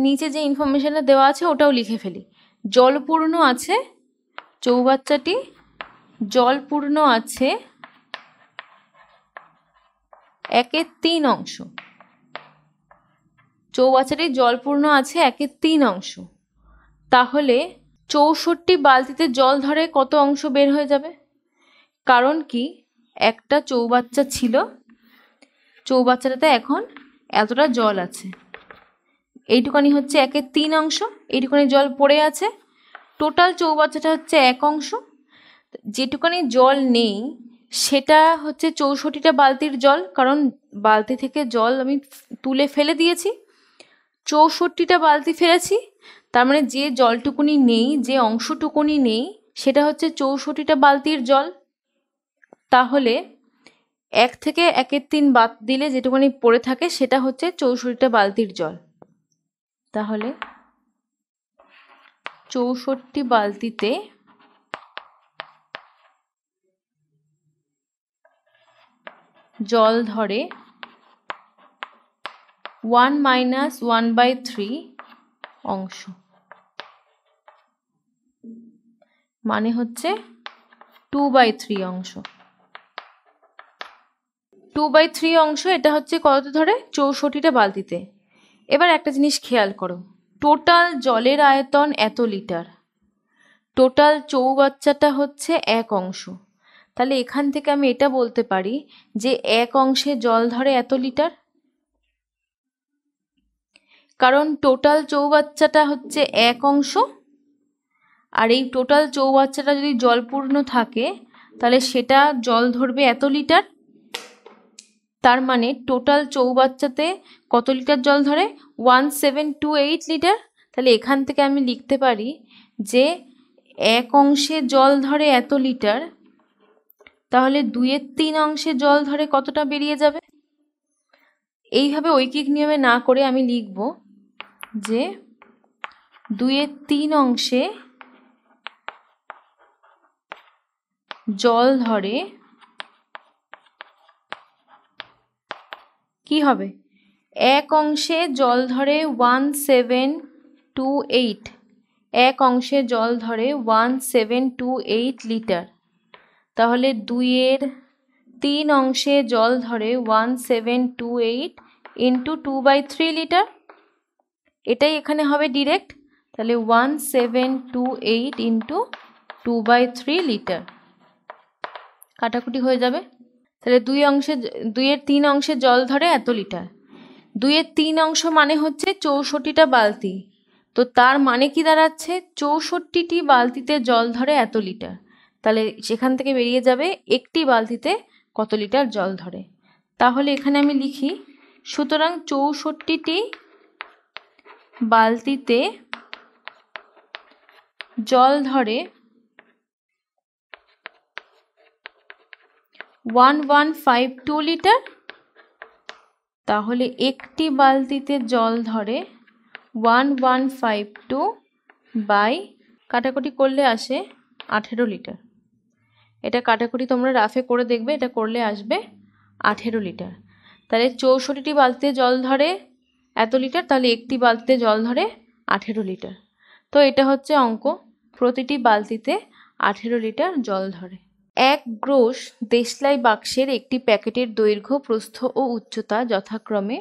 নিচে যে ইনফরমেশনটা দেওয়া আছে ওটাও লিখে ফেলি। জলপূর্ণ আছে, চৌবাচ্চাটি জলপূর্ণ আছে 1/3 অংশ। চৌবাচ্চাটি জলপূর্ণ আছে 1/3 অংশ। তাহলে 64 বালতিতে জল ধরে কত অংশ বের হয়ে যাবে, কারণ কি একটা চৌবাচ্চা ছিল, চৌবাচ্চাটাতে এখন এতটা জল আছে, এইটুকানি হচ্ছে 1/3 অংশ, এইটুকানি জল পড়ে আছে। টোটাল চৌবাচ্চাটা হচ্ছে 1 অংশ, যেটুকানি জল নেই সেটা হচ্ছে 64টা বালতির জল, কারণ বালতি থেকে জল আমি তুলে ফেলে দিয়েছি। 64টা বালতি ফেলেছি, তার মানে যে জলটুকুনি নেই, যে অংশটুকুনি নেই সেটা হচ্ছে 64টা বালতির জল। তাহলে 1 থেকে 1/3 বাদ দিলে যেটুকুনি পড়ে থাকে সেটা হচ্ছে 64টা বালতির জল। তাহলে 64 বালতিতে জল ধরে 1 মাইনাস 1/3 অংশ, মানে হচ্ছে 2/3 অংশ। 2/3 অংশ, এটা হচ্ছে কততে ধরে? 64টা বালতিতে। এবার একটা জিনিস খেয়াল করো, টোটাল জলের আয়তন এত লিটার, টোটাল চৌবাচ্চাটা হচ্ছে 1 অংশ। তাহলে এখান থেকে আমি এটা বলতে পারি যে 1 অংশে জল ধরে এত লিটার, কারণ টোটাল চৌবাচ্চাটা হচ্ছে 1 অংশ, আর এই টোটাল চৌবাচ্চাটা যদি জলপূর্ণ থাকে তাহলে সেটা জল ধরবে এত লিটার। তার মানে টোটাল চৌবাচ্চাতে কত লিটার জল ধরে? 1728 লিটার। তাহলে এখান থেকে আমি লিখতে পারি যে 1 অংশে জল ধরে এত লিটার, তাহলে 2/3 অংশে জল ধরে কতটা বেরিয়ে যাবে? এইভাবে ঐকিক নিয়মে না করে আমি লিখব যে 2/3 অংশে জল ধরে কি হবে? 1 অংশে জল ধরে 1728, 1 অংশে জল ধরে 1728 লিটার। তাহলে 2/3 অংশে জল ধরে 1728 ইন্টু 2/3 লিটার, এটাই এখানে হবে ডিরেক্ট। তাহলে 1728 ইন্টু 2/3 লিটার, কাটাকুটি হয়ে যাবে। তাহলে 2/3 অংশে জল ধরে এত লিটার, 2/3 অংশ মানে হচ্ছে 64টা বালতি। তো তার মানে কি দাঁড়াচ্ছে? 64টি বালতিতে জল ধরে এত লিটার। তাহলে সেখান থেকে বেরিয়ে যাবে একটি বালতিতে কত লিটার জল ধরে। তাহলে এখানে আমি লিখি, সুতরাং 64টি বালতিতে জল ধরে 1152 লিটার। তাহলে একটি বালতিতে জল ধরে 1152 বাই, কাটাকুটি করলে আসে 18 লিটার। এটা কাটাকুটি তোমরা রাফে করে দেখবে, এটা করলে আসবে 18 লিটার। তাহলে 64টি বালতিতে জল ধরে এত লিটার, তাহলে একটি বালতিতে জল ধরে 18 লিটার। তো এটা হচ্ছে অঙ্ক, প্রতিটি বালতিতে 18 লিটার জল ধরে। 1 গ্রোস দেশলাই বাক্সের একটি প্যাকেটের দৈর্ঘ্য, প্রস্থ ও উচ্চতা যথাক্রমে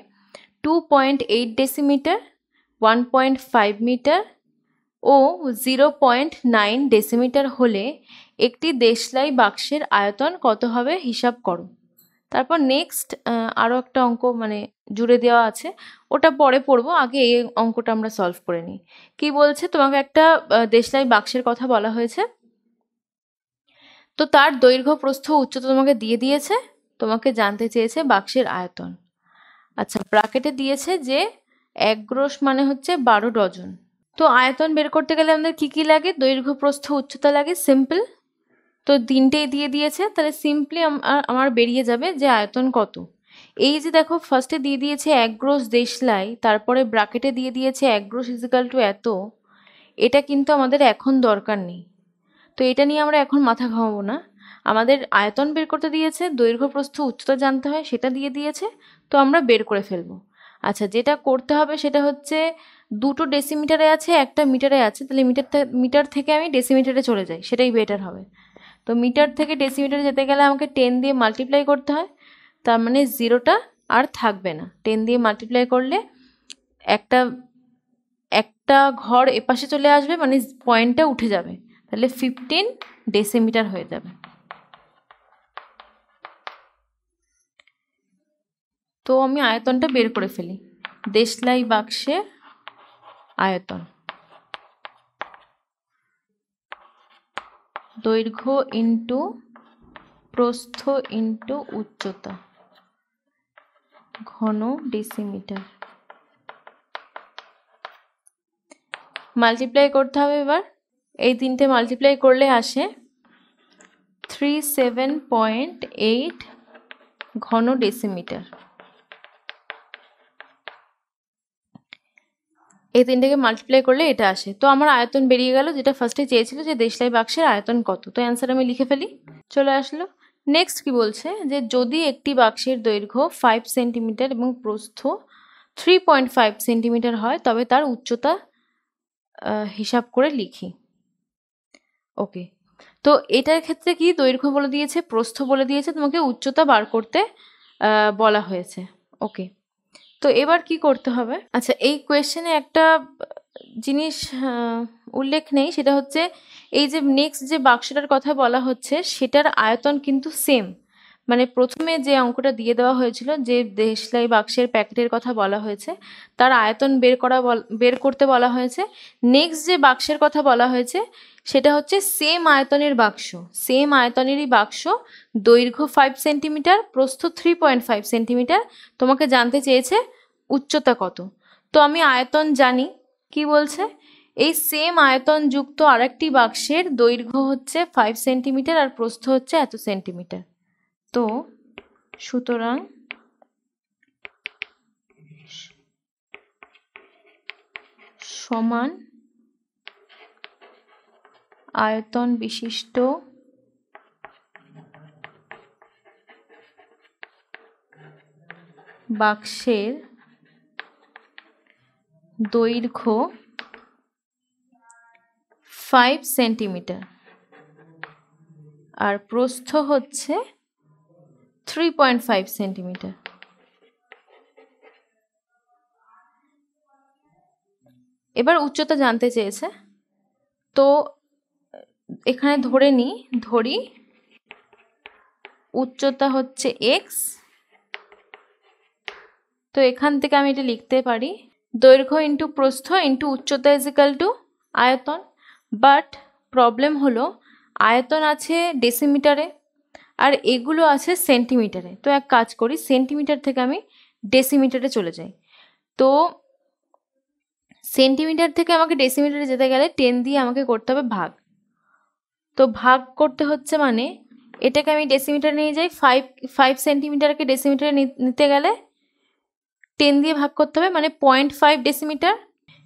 2.8 ডেসিমিটার, 1.5 মিটার ও 0.9 ডেসিমিটার হলে একটি দেশলাই বাক্সের আয়তন কত হবে হিসাব করো। তারপর নেক্সট আরও একটা অঙ্ক মানে জুড়ে দেওয়া আছে, ওটা পরে পড়বো, আগে এই অঙ্কটা আমরা সলভ করে নিই। কি বলছে, তোমাকে একটা দেশলাই বাক্সের কথা বলা হয়েছে, তো তার দৈর্ঘ্য, প্রস্থ, উচ্চতা তোমাকে দিয়ে দিয়েছে, তোমাকে জানতে চেয়েছে বাক্সের আয়তন। আচ্ছা, ব্র্যাকেটে দিয়েছে যে 1 গ্রোস মানে হচ্ছে 12 ডজন। তো আয়তন বের করতে গেলে আমাদের কি কি লাগে? দৈর্ঘ্য, প্রস্থ, উচ্চতা লাগে, সিম্পল। তো তিনটেই দিয়ে দিয়েছে, তাহলে সিম্পলি আমার বেরিয়ে যাবে যে আয়তন কত। এই যে দেখো, ফার্স্টে দিয়ে দিয়েছে 1 গ্রোস দেশলাই, তারপরে ব্র্যাকেটে দিয়ে দিয়েছে 1 গ্রোস ইজিক্যাল টু এত। এটা কিন্তু আমাদের এখন দরকার নেই, তো এটা নিয়ে আমরা এখন মাথা ঘামাবো না। আমাদের আয়তন বের করতে দিয়েছে, দৈর্ঘ্য, প্রস্থ, উচ্চতা জানতে হয়, সেটা দিয়ে দিয়েছে, তো আমরা বের করে ফেলবো। আচ্ছা, যেটা করতে হবে সেটা হচ্ছে, দুটো ডেসিমিটারে আছে, একটা মিটারে আছে, তাহলে মিটার থেকে আমি ডেসিমিটারে চলে যাই, সেটাই বেটার হবে। তো মিটার থেকে ডেসিমিটারে যেতে গেলে আমাকে 10 দিয়ে মাল্টিপ্লাই করতে হয়, তার মানে 0টা আর থাকবে না। 10 দিয়ে মাল্টিপ্লাই করলে একটা ঘর এপাশে চলে আসবে, মানে পয়েন্টটা উঠে যাবে, তাহলে 15 ডেসিমিটার হয়ে যাবে। তো আমি আয়তনটা বের করে ফেলি। দেশলাই বাক্সের আয়তন, দৈর্ঘ্য ইন্টু প্রস্থ ইন্টু উচ্চতা, ঘন ডেসিমিটার, মাল্টিপ্লাই করতে হবে। এবার এই তিনটে মাল্টিপ্লাই করলে আসে 37.8 ঘন ডেসিমিটার। এই তিনটাকে মাল্টিপ্লাই করলে এটা আসে। তো আমার আয়তন বেরিয়ে গেল, যেটা ফার্স্টে চেয়েছিল যে দেশলাই বাক্সের আয়তন কত। তো অ্যান্সার আমি লিখে ফেলি, চলে আসলো নেক্সট কি বলছে যে যদি একটি বাক্সের দৈর্ঘ্য 5 সেন্টিমিটার এবং প্রস্থ 3.5 সেন্টিমিটার হয় তবে তার উচ্চতা হিসাব করে লিখি। ওকে, তো এটার ক্ষেত্রে কি দৈর্ঘ্য বলে দিয়েছে, প্রস্থ বলে দিয়েছে, তোমাকে উচ্চতা বার করতে বলা হয়েছে। ওকে, তো এবার কি করতে হবে? আচ্ছা, এই কোয়েশ্চেনে একটা জিনিস উল্লেখ নেই, সেটা হচ্ছে এই যে নেক্সট যে বাক্সটার কথা বলা হচ্ছে সেটার আয়তন কিন্তু সেম। মানে প্রথমে যে অঙ্কটা দিয়ে দেওয়া হয়েছিল, যে দেশলাই বাক্সের প্যাকেটের কথা বলা হয়েছে, তার আয়তন বের করতে বলা হয়েছে। নেক্সট যে বাক্সের কথা বলা হয়েছে সেটা হচ্ছে সেম আয়তনের বাক্স, সেম আয়তনেরই বাক্স, দৈর্ঘ্য 5 সেন্টিমিটার, প্রস্থ 3.5 সেন্টিমিটার। তোমাকে জানতে চেয়েছে উচ্চতা কত। তো আমি আয়তন জানি, কি বলছে, এই সেম আয়তন যুক্ত আরেকটি বাক্সের দৈর্ঘ্য হচ্ছে 5 সেন্টিমিটার আর প্রস্থ হচ্ছে এত সেন্টিমিটার। তো সুতরাং সমান আয়তন বিশিষ্ট বাক্সের দৈর্ঘ্য 5 সেন্টিমিটার আর প্রস্থ হচ্ছে 3.5 সেন্টিমিটার। এবার উচ্চতা জানতে চেয়েছে, তো এখানে ধরি উচ্চতা হচ্ছে x। তো এখান থেকে আমি এটা লিখতে পারি দৈর্ঘ্য ইন্টু প্রস্থ ইন্টু উচ্চতা ইজ ইকাল টু আয়তন। বাট প্রবলেম হলো আয়তন আছে ডেসিমিটারে আর এগুলো আছে সেন্টিমিটারে। তো এক কাজ করি, সেন্টিমিটার থেকে আমি ডেসিমিটারে চলে যাই। তো সেন্টিমিটার থেকে আমাকে ডেসিমিটারে যেতে গেলে 10 দিয়ে আমাকে করতে হবে ভাগ। তো ভাগ করতে হচ্ছে মানে এটাকে আমি ডেসিমিটারে নিয়ে যাই, 5 সেন্টিমিটারকে ডেসিমিটারে নিতে গেলে 10 দিয়ে ভাগ করতে হবে, মানে 0.5 ডেসিমিটার।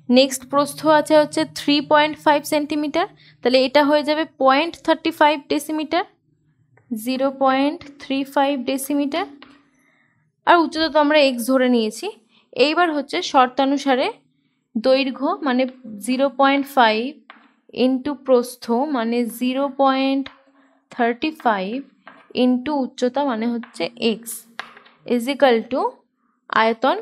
নেক্সট প্রস্থ আছে হচ্ছে 3.5 সেন্টিমিটার, তাহলে এটা হয়ে যাবে 0.35 ডেসিমিটার, 0.35 ডেসিমিটার। আর উচ্চতা তো আমরা x ধরে নিয়েছি। এইবার হচ্ছে শর্তানুসারে দৈর্ঘ্য মানে 0.5 ইন্টু প্রস্থ মানে 0.35 ইন্টু উচ্চতা মানে হচ্ছে x ইজ ইকাল টু আয়তন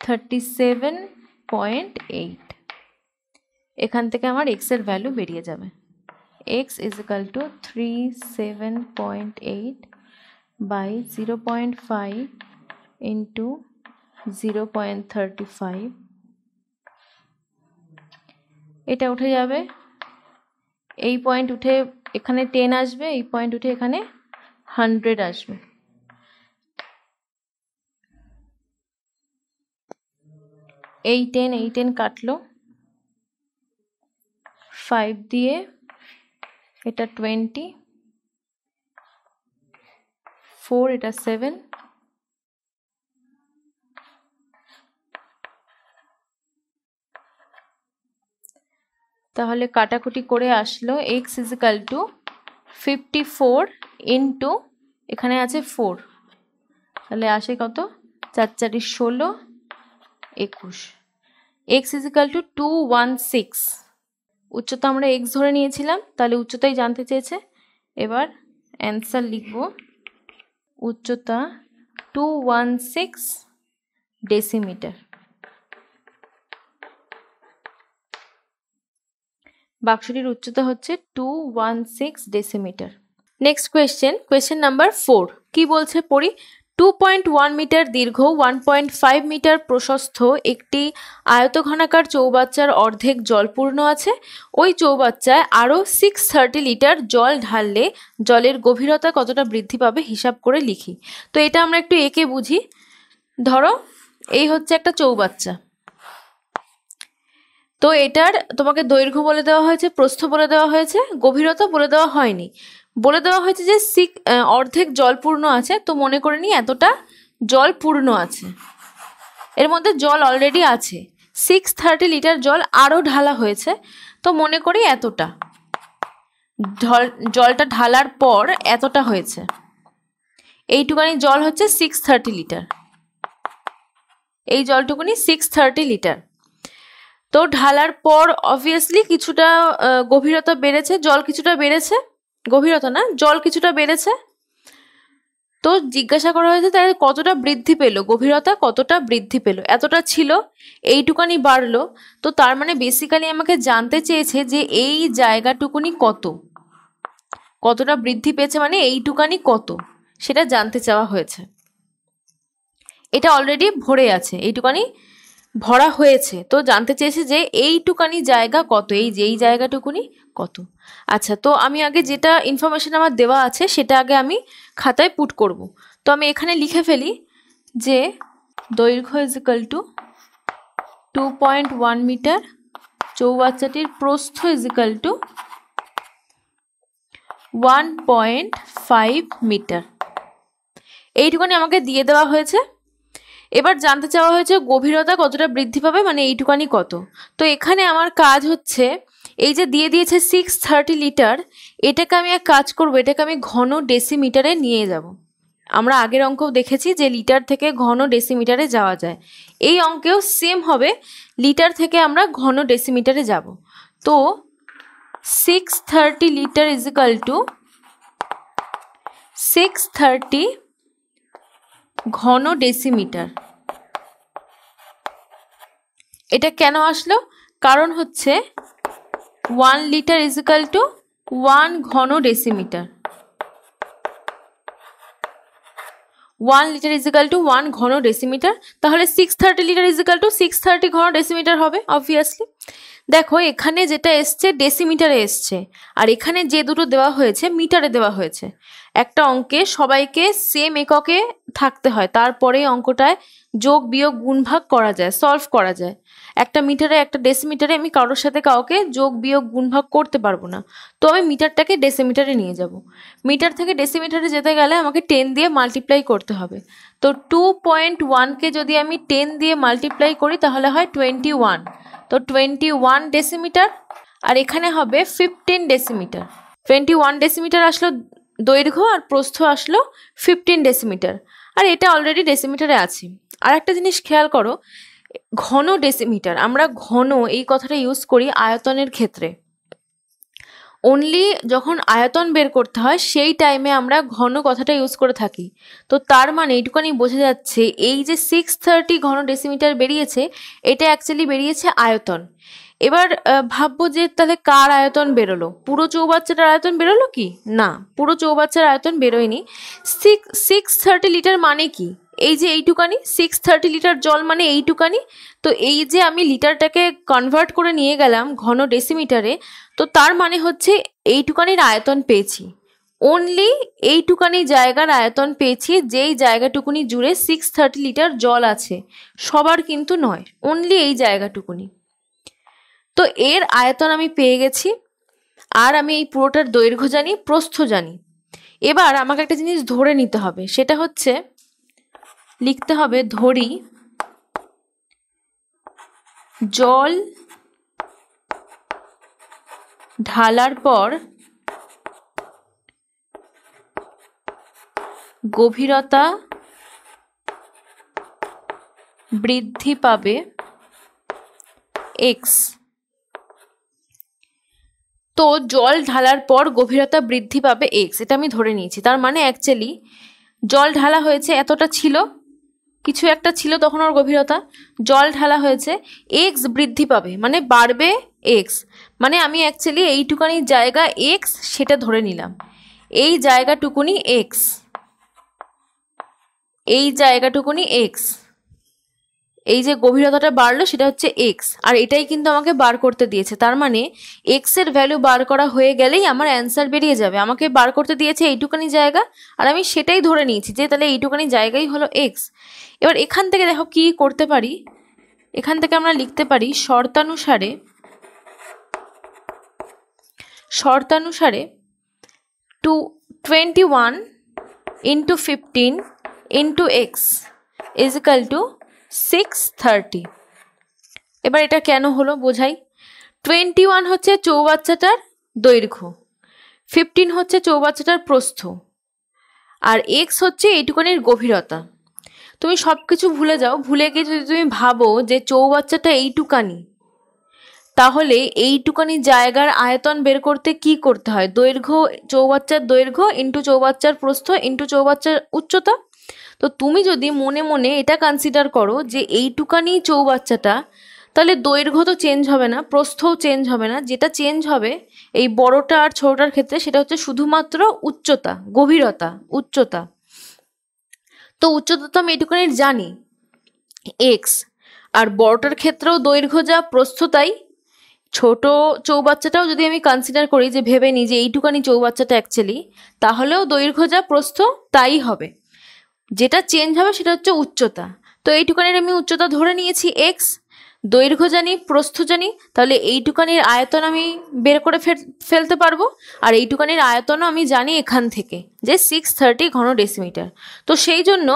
37.8। এখান থেকে আমার x এর ভ্যালু বেরিয়ে যাবে, x is equal to 37.8 by 0.5 into 0.35। এটা উঠে যাবে, এই পয়েন্ট উঠে এখানে 10 আসবে, এই পয়েন্ট উঠে এখানে 100 আসবে। এই 10 কাটলো, 5 দিয়ে এটা 20, 4 এটা 7, তাহলে কাটাকুটি করে আসলো x is equal two 54 into এখানে আছে 4, তাহলে আসে কত, 4 4 16, 21। x is equal two 216। উচ্চতা আমরা x ধরে নিয়েছিলাম, তাহলে উচ্চতাই জানতে চেয়েছে। এবার অ্যান্সার লিখব, উচ্চতা 216 ডেসিমিটার। বাক্সটির উচ্চতা হচ্ছে 216 ডেসিমিটার। নেক্সট কোয়েশ্চেন নাম্বার 4 কি বলছে পড়ি। 2.1 মিটার দীর্ঘ 1.5 মিটার প্রশস্ত একটি আয়তঘনাকার চৌবাচ্চার অর্ধেক জল পূর্ণ আছে। ওই চৌবাচ্চায় আরও 630 লিটার জল ঢাললে জলের গভীরতা কতটা বৃদ্ধি পাবে হিসাব করে লিখি। তো এটা আমরা একটু এঁকে বুঝি। ধরো এই হচ্ছে একটা চৌবাচ্চা, তো এটার তোমাকে দৈর্ঘ্য বলে দেওয়া হয়েছে, প্রস্থ বলে দেওয়া হয়েছে, গভীরতা বলে দেওয়া হয়নি। বলে দেওয়া হয়েছে যে অর্ধেক জল পূর্ণ আছে, তো মনে করে নিই এতটা জল পূর্ণ আছে, এর মধ্যে জল অলরেডি আছে। 630 লিটার জল আরও ঢালা হয়েছে, তো মনে করি এতটা। জলটা ঢালার পর এতটা হয়েছে, এইটুকানি জল হচ্ছে 630 লিটার, এই জলটুকুনি 630 লিটার। তো ঢালার পর অবভিয়াসলি কিছুটা গভীরতা বেড়েছে, জল কিছুটা বেড়েছে, গভীরতা না জল কিছুটা বেড়েছে। তো জিজ্ঞাসা করা হয়েছে তাহলে কতটা বৃদ্ধি পেল, গভীরতা কতটা বৃদ্ধি পেল, এতটা ছিল এইটুকানি বাড়লো। তো তার মানে বেসিক্যালি আমাকে জানতে চেয়েছে যে এই জায়গাটুকুনি কতটা বৃদ্ধি পেয়েছে, মানে এইটুকানি কত, সেটা জানতে চাওয়া হয়েছে। এটা অলরেডি ভরে আছে, এইটুকানি ভরা হয়েছে, তো জানতে চেয়েছে যে এইটুকানি জায়গা কত, এই জায়গাটুকুনি কত। আচ্ছা, তো আমি আগে যেটা ইনফরমেশন আমার দেওয়া আছে সেটা আগে আমি খাতায় পুট করব। তো আমি এখানে লিখে ফেলি যে দৈর্ঘ্য ইজিক্যাল টু 2.1 মিটার, চৌবাচ্চাটির প্রস্থ ইজিক্যাল টু 1.5 মিটার, এইটুকানি আমাকে দিয়ে দেওয়া হয়েছে। এবার জানতে চাওয়া হয়েছে গভীরতা কতটা বৃদ্ধি পাবে, মানে এইটুকানি কত। তো এখানে আমার কাজ হচ্ছে এই যে দিয়ে দিয়েছে 630 লিটার, এটাকে আমি এক কাজ করব, এটাকে আমি ঘন ডেসিমিটারে নিয়ে যাব। আমরা আগের অঙ্কেও দেখেছি যে লিটার থেকে ঘন ডেসিমিটারে যাওয়া যায়, এই অঙ্কেও সেম হবে, লিটার থেকে আমরা ঘন ডেসিমিটারে যাব। তো 630 লিটার ইজিক্যাল টু 630 ঘন ডেসিমিটার। এটা কেন আসলো, কারণ হচ্ছে 1 লিটার ইজিক্যাল টু 1 ঘন ডেসিমিটার, 1 লিটার ইজিক্যাল টু 1 ঘন ডেসিমিটার। তাহলে 630 লিটার ইজিক্যাল টু 630 ঘন ডেসিমিটার হবে অবভিয়াসলি। দেখো এখানে যেটা এসছে ডেসিমিটারে এসছে, আর এখানে যে দুটো দেওয়া হয়েছে মিটারে দেওয়া হয়েছে। একটা অঙ্কে সবাইকে সেম এককে থাকতে হয়, তারপরে অঙ্কটায় যোগ বিয়োগ গুণ ভাগ করা যায়, সলভ করা যায়। একটা মিটারে একটা ডেসিমিটারে আমি কারোর সাথে কাউকে যোগ বিয়োগ গুণ ভাগ করতে পারবো না, তো আমি মিটারটাকে ডেসিমিটারে নিয়ে যাব। মিটার থেকে ডেসিমিটারে যেতে গেলে আমাকে 10 দিয়ে মাল্টিপ্লাই করতে হবে। তো 2.1কে যদি আমি 10 দিয়ে মাল্টিপ্লাই করি তাহলে হয় 21, তো 21 ডেসিমিটার। আর এখানে হবে 15 ডেসিমিটার, 21 ডেসিমিটার আসলো দৈর্ঘ্য, আর প্রস্থ আসলো 15 ডেসিমিটার। আর এটা অলরেডি ডেসিমিটারে আছে। আর একটা জিনিস খেয়াল করো, ঘন ডেসিমিটার, আমরা ঘন এই কথাটা ইউজ করি আয়তনের ক্ষেত্রে, অনলি যখন আয়তন বের করতে হয় সেই টাইমে আমরা ঘন কথাটা ইউজ করে থাকি। তো তার মানে এইটুকুনি বোঝা যাচ্ছে এই যে 630 ঘন ডেসিমিটার বেরিয়েছে, এটা অ্যাকচুয়ালি বেরিয়েছে আয়তন। এবার ভাববো যে তাহলে কার আয়তন বেরোলো, পুরো চৌবাচ্চাটার আয়তন বেরোলো কি না, পুরো চৌবাচ্চার আয়তন বেরোয়নি। 630 লিটার মানে কি, এই যে এইটুকানি 630 লিটার জল মানে এইটুকানি। তো এই যে আমি লিটারটাকে কনভার্ট করে নিয়ে গেলাম ঘন ডেসিমিটারে, তো তার মানে হচ্ছে এইটুকানির আয়তন পেয়েছি, অনলি এইটুকানি জায়গার আয়তন পেয়েছি, যেই জায়গাটুকুনি জুড়ে 630 লিটার জল আছে, সবার কিন্তু নয়, অনলি এই জায়গাটুকুনি। তো এর আয়তন আমি পেয়ে গেছি, আর আমি এই পুরোটার দৈর্ঘ্য জানি, প্রস্থ জানি। এবার আমাকে একটা জিনিস ধরে নিতে হবে, সেটা হচ্ছে লিখতে হবে ধরি জল ঢালার পর গভীরতা বৃদ্ধি পাবে x। তো জল ঢালার পর গভীরতা বৃদ্ধি পাবে x, এটা আমি ধরে নিয়েছি। তার মানে অ্যাকচুয়ালি জল ঢালা হয়েছে, এতটা ছিল, কিছু একটা ছিল তখন ওর গভীরতা, জল ঢালা হয়েছে, x বৃদ্ধি পাবে মানে বাড়বে x, মানে আমি অ্যাকচুয়ালি এইটুকানি জায়গা x সেটা ধরে নিলাম, এই জায়গাটুকুনি x, এই জায়গাটুকুনি x, এই যে গভীরতাটা বাড়লো সেটা হচ্ছে x, আর এটাই কিন্তু আমাকে বার করতে দিয়েছে। তার মানে x এর ভ্যালু বার করা হয়ে গেলেই আমার অ্যান্সার বেরিয়ে যাবে। আমাকে বার করতে দিয়েছে এইটুকানি জায়গা, আর আমি সেটাই ধরে নিয়েছি যে তাহলে এইটুকানি জায়গাই হলো x। এবার এখান থেকে দেখো কি করতে পারি, এখান থেকে আমরা লিখতে পারি শর্তানুসারে 21 into 15 into x is equal to 630। এবার এটা কেন হলো বোঝাই। 21 হচ্ছে চৌবাচ্চাটার দৈর্ঘ্য, 15 হচ্ছে চৌবাচ্চাটার প্রস্থ, আর এক্স হচ্ছে এইটুকানির গভীরতা। তুমি সব কিছু ভুলে যাও, ভুলে গিয়ে যদি তুমি ভাবো যে চৌবাচ্চাটা এইটুকানি, তাহলে এইটুকানি জায়গার আয়তন বের করতে কি করতে হয়? দৈর্ঘ্য, চৌবাচ্চার দৈর্ঘ্য ইন্টু চৌবাচ্চার প্রস্থ ইন্টু চৌবাচ্চার উচ্চতা। তো তুমি যদি মনে মনে এটা কনসিডার করো যে এইটুকানি চৌবাচ্চাটা, তাহলে দৈর্ঘ্য তো চেঞ্জ হবে না, প্রস্থও চেঞ্জ হবে না, যেটা চেঞ্জ হবে এই বড়টা আর ছোটটার ক্ষেত্রে সেটা হচ্ছে শুধুমাত্র উচ্চতা, গভীরতা, উচ্চতা। তো উচ্চতা তো আমি এইটুকানির জানি এক্স, আর বড়টার ক্ষেত্রেও দৈর্ঘ্য যা প্রস্থ তাই। ছোট চৌবাচ্চাটাও যদি আমি কনসিডার করি, যে ভেবে নিই যে এইটুকানি চৌবাচ্চাটা অ্যাকচুয়ালি, তাহলেও দৈর্ঘ্য যা প্রস্থ তাই হবে, যেটা চেঞ্জ হবে সেটা হচ্ছে উচ্চতা। তো এইটুকানির আমি উচ্চতা ধরে নিয়েছি এক্স, দৈর্ঘ্য জানি, প্রস্থ জানি, তাহলে এইটুকানির আয়তন আমি বের করে ফেলতে পারবো। আর এইটুকানির আয়তনও আমি জানি এখান থেকে যে 630 ঘন ডেসিমিটার। তো সেই জন্য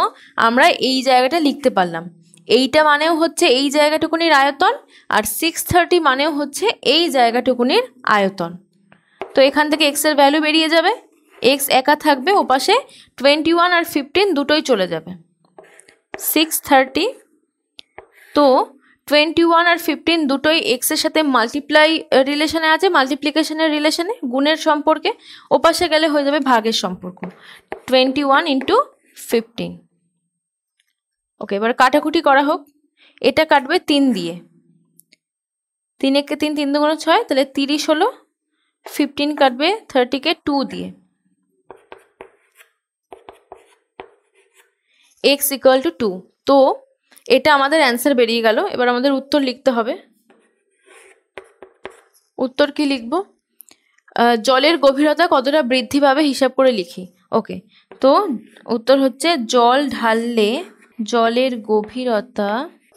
আমরা এই জায়গাটা লিখতে পারলাম, এইটা মানেও হচ্ছে এই জায়গাটুকুনির আয়তন, আর 630 মানেও হচ্ছে এই জায়গাটুকুনির আয়তন। তো এখান থেকে এক্স এর ভ্যালু বেরিয়ে যাবে, এক্স একা থাকবে, ওপাশে 21 আর 15 দুটোই চলে যাবে। 630, তো 21 আর 15 দুটোই এক্সের সাথে মাল্টিপ্লাই রিলেশনে আছে, মাল্টিপ্লিকেশনের রিলেশনে, গুণের সম্পর্কে। ওপাশে গেলে হয়ে যাবে ভাগের সম্পর্ক, 21 ইন্টু 15। ওকে, এবার কাটাকুটি করা হোক। এটা কাটবে 3 দিয়ে, 3 একে 3, 3 দুগুণ 6, তাহলে 30 হলো। 15 কাটবে 30কে 2 দিয়ে, x ইকুয়াল টু 2। তো এটা আমাদের অ্যান্সার বেরিয়ে গেল। এবার আমাদের উত্তর লিখতে হবে। উত্তর কি লিখব? জলের গভীরতা কতটা বৃদ্ধি পাবে হিসাব করে লিখি। ওকে, তো উত্তর হচ্ছে জল ঢাললে জলের গভীরতা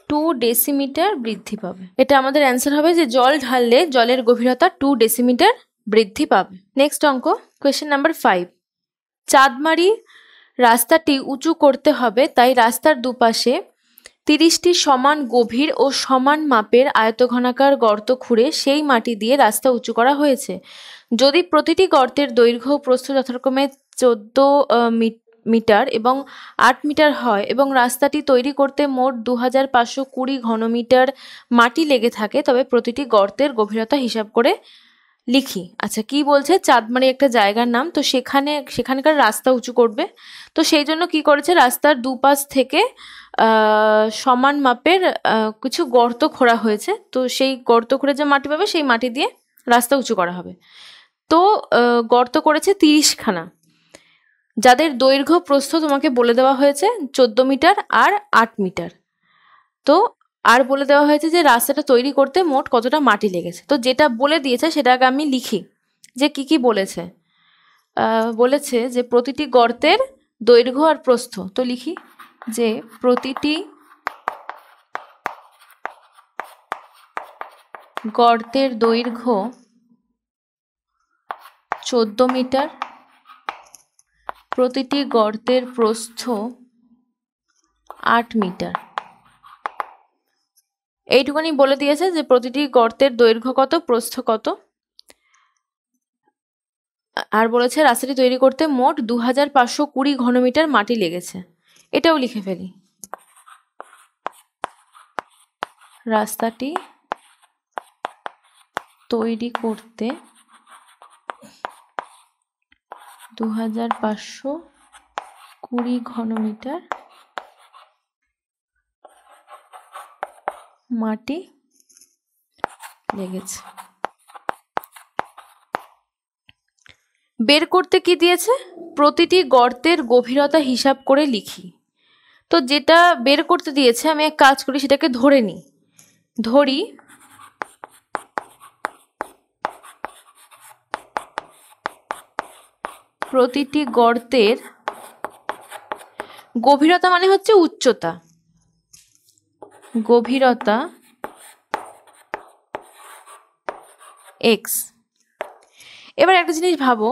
2 ডেসিমিটার বৃদ্ধি পাবে। এটা আমাদের অ্যান্সার হবে যে জল ঢাললে জলের গভীরতা 2 ডেসিমিটার বৃদ্ধি পাবে। নেক্সট অঙ্ক, কোয়েশ্চেন নাম্বার 5। চাঁদমারি রাস্তাটি উঁচু করতে হবে, তাই রাস্তার দুপাশে 30টি সমান গভীর ও সমান মাপের আয়তঘনাকার গর্ত খুঁড়ে সেই মাটি দিয়ে রাস্তা উঁচু করা হয়েছে। যদি প্রতিটি গর্তের দৈর্ঘ্য ও প্রস্থ যথাক্রমে 14 মিটার এবং 8 মিটার হয় এবং রাস্তাটি তৈরি করতে মোট 2520 ঘনমিটার মাটি লেগে থাকে, তবে প্রতিটি গর্তের গভীরতা হিসাব করে লিখি। আচ্ছা, কি বলছে? চাঁদমারি একটা জায়গার নাম, তো সেখানকার রাস্তা উঁচু করবে। তো সেই জন্য কি করেছে, রাস্তার দুপাশ থেকে সমান মাপের কিছু গর্ত খোঁড়া হয়েছে। তো সেই গর্ত খুঁড়ে যে মাটি পাবে সেই মাটি দিয়ে রাস্তা উঁচু করা হবে। তো গর্ত করেছে 30খানা, যাদের দৈর্ঘ্য প্রস্থ তোমাকে বলে দেওয়া হয়েছে 14 মিটার আর 8 মিটার। তো আর বলে দেওয়া হয়েছে যে রাস্তাটা তৈরি করতে মোট কতটা মাটি লেগেছে। তো যেটা বলে দিয়েছে সেটাকে আমি লিখি যে কি কি বলেছে। বলেছে যে প্রতিটি গর্তের দৈর্ঘ্য আর প্রস্থ। তো লিখি যে প্রতিটি গর্তের দৈর্ঘ্য 14 মিটার, প্রতিটি গর্তের প্রস্থ 8 মিটার। এইটুকুনি বলে দিয়েছে যে প্রতিটি গর্তের দৈর্ঘ্য কত, প্রস্থ কত, আর বলেছে রাস্তাটি তৈরি করতে মোট 2520 ঘনমিটার মাটি লেগেছে। এটাও লিখে ফেলি, রাস্তাটি তৈরি করতে 2520 ঘনমিটার মাটি লেগেছে। বের করতে কি দিয়েছে? প্রতিটি গর্তের গভীরতা হিসাব করে লিখি। তো যেটা বের করতে দিয়েছে আমি এক কাজ করি, সেটাকে ধরে নিই। ধরি প্রতিটি গর্তের গভীরতা মানে হচ্ছে উচ্চতা, গভীরতা x। এবার একটা জিনিস ভাবো,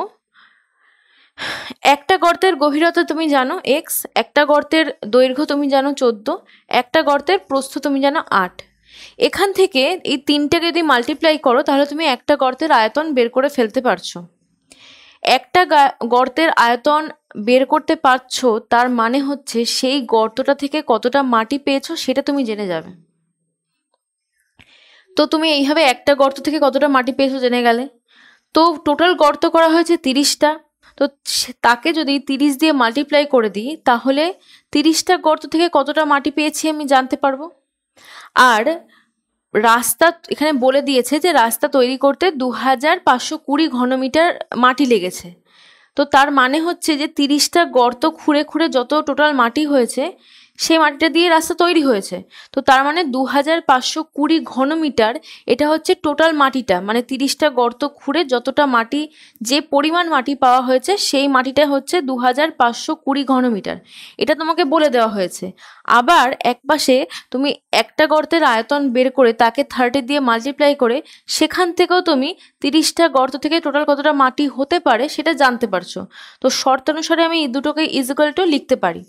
একটা গর্তের গভীরতা তুমি জানো x, একটা গর্তের দৈর্ঘ্য তুমি জানো 14, একটা গর্তের প্রস্থ তুমি জানো 8। এখান থেকে এই তিনটাকে যদি মাল্টিপ্লাই করো তাহলে তুমি একটা গর্তের আয়তন বের করে ফেলতে পারছো। একটা গর্তের আয়তন বের করতে পারছো, তার মানে হচ্ছে সেই গর্তটা থেকে কতটা মাটি পেয়েছো সেটা তুমি জেনে যাবে। তো তুমি এইভাবে একটা গর্ত থেকে কতটা মাটি পেয়েছো জেনে গেলে। তো টোটাল গর্ত করা হয়েছে 30টা, তো তাকে যদি 30 দিয়ে মাল্টিপ্লাই করে দিই তাহলে 30টা গর্ত থেকে কতটা মাটি পেয়েছি আমি জানতে পারবো। আর রাস্তা এখানে বলে দিয়েছে যে রাস্তা তৈরি করতে 2520 ঘনমিটার মাটি লেগেছে। তো তার মানে হচ্ছে যে 30টা গর্ত খুঁড়ে খুঁড়ে যত টোটাল মাটি হয়েছে সেই মাটিটা দিয়ে রাস্তা তৈরি হয়েছে। তো তার মানে 2520 ঘনমিটার এটা হচ্ছে টোটাল মাটিটা, মানে 30টা গর্ত খুঁড়ে যতটা মাটি, যে পরিমাণ মাটি পাওয়া হয়েছে সেই মাটিটা হচ্ছে 2520 ঘনমিটার। এটা তোমাকে বলে দেওয়া হয়েছে। আবার একপাশে তুমি একটা গর্তের আয়তন বের করে তাকে 30 দিয়ে মাল্টিপ্লাই করে সেখান থেকেও তুমি 30টা গর্ত থেকে টোটাল কতটা মাটি হতে পারে সেটা জানতে পারছো। তো শর্তানুসারে আমি এই দুটোকে ইকুয়াল টু লিখতে পারি।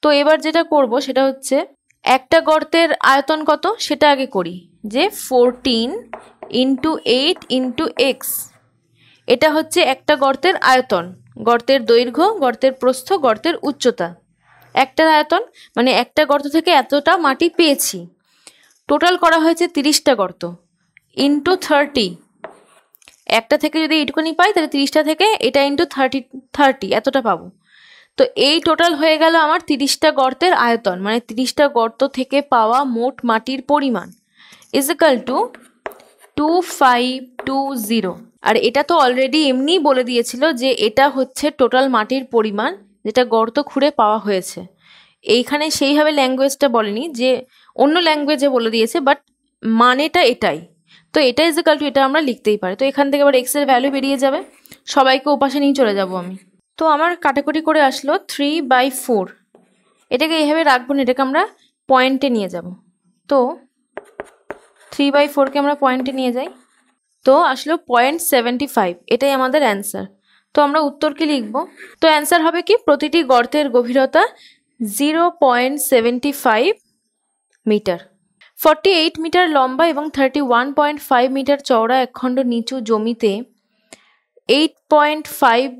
তো এবার যেটা করব সেটা হচ্ছে একটা গর্তের আয়তন কত সেটা আগে করি, যে 14 × 8 × x, এটা হচ্ছে একটা গর্তের আয়তন, গর্তের দৈর্ঘ্য, গর্তের প্রস্থ, গর্তের উচ্চতা। একটা আয়তন মানে একটা গর্ত থেকে এতটা মাটি পেয়েছি। টোটাল করা হয়েছে 30টা গর্ত × 30, একটা থেকে যদি এইটুকুনি পাই তাহলে 30টা থেকে এটা × 30 এতটা পাবো। তো এই টোটাল হয়ে গেল আমার 30টা গর্তের আয়তন, মানে 30টা গর্ত থেকে পাওয়া মোট মাটির পরিমাণ ইকুয়াল টু 2520। আর এটা তো অলরেডি এমনিই বলে দিয়েছিল যে এটা হচ্ছে টোটাল মাটির পরিমাণ যেটা গর্ত খুঁড়ে পাওয়া হয়েছে। এইখানে সেইভাবে ল্যাঙ্গুয়েজটা বলেনি, যে অন্য ল্যাঙ্গুয়েজে বলে দিয়েছে, বাট মানেটা এটাই। তো এটা ইকুয়াল টু এটা আমরা লিখতেই পারি। তো এখান থেকে আবার এক্স এর ভ্যালু বেরিয়ে যাবে, সবাইকে ওপাশে নিয়ে চলে যাব আমি। তো আমার কাটাকুটি করে আসলো 3/4, এটাকে এইভাবে রাখবো না, এটাকে আমরা পয়েন্টে নিয়ে যাব। তো 3/4কে আমরা পয়েন্টে নিয়ে যাই, তো আসলো 0.75, এটাই আমাদের অ্যান্সার। তো আমরা উত্তর কি লিখব? তো অ্যান্সার হবে কি, প্রতিটি গর্তের গভীরতা 0.75 মিটার। 48 মিটার লম্বা এবং 31.5 মিটার চওড়া একখণ্ড নিচু জমিতে 8.5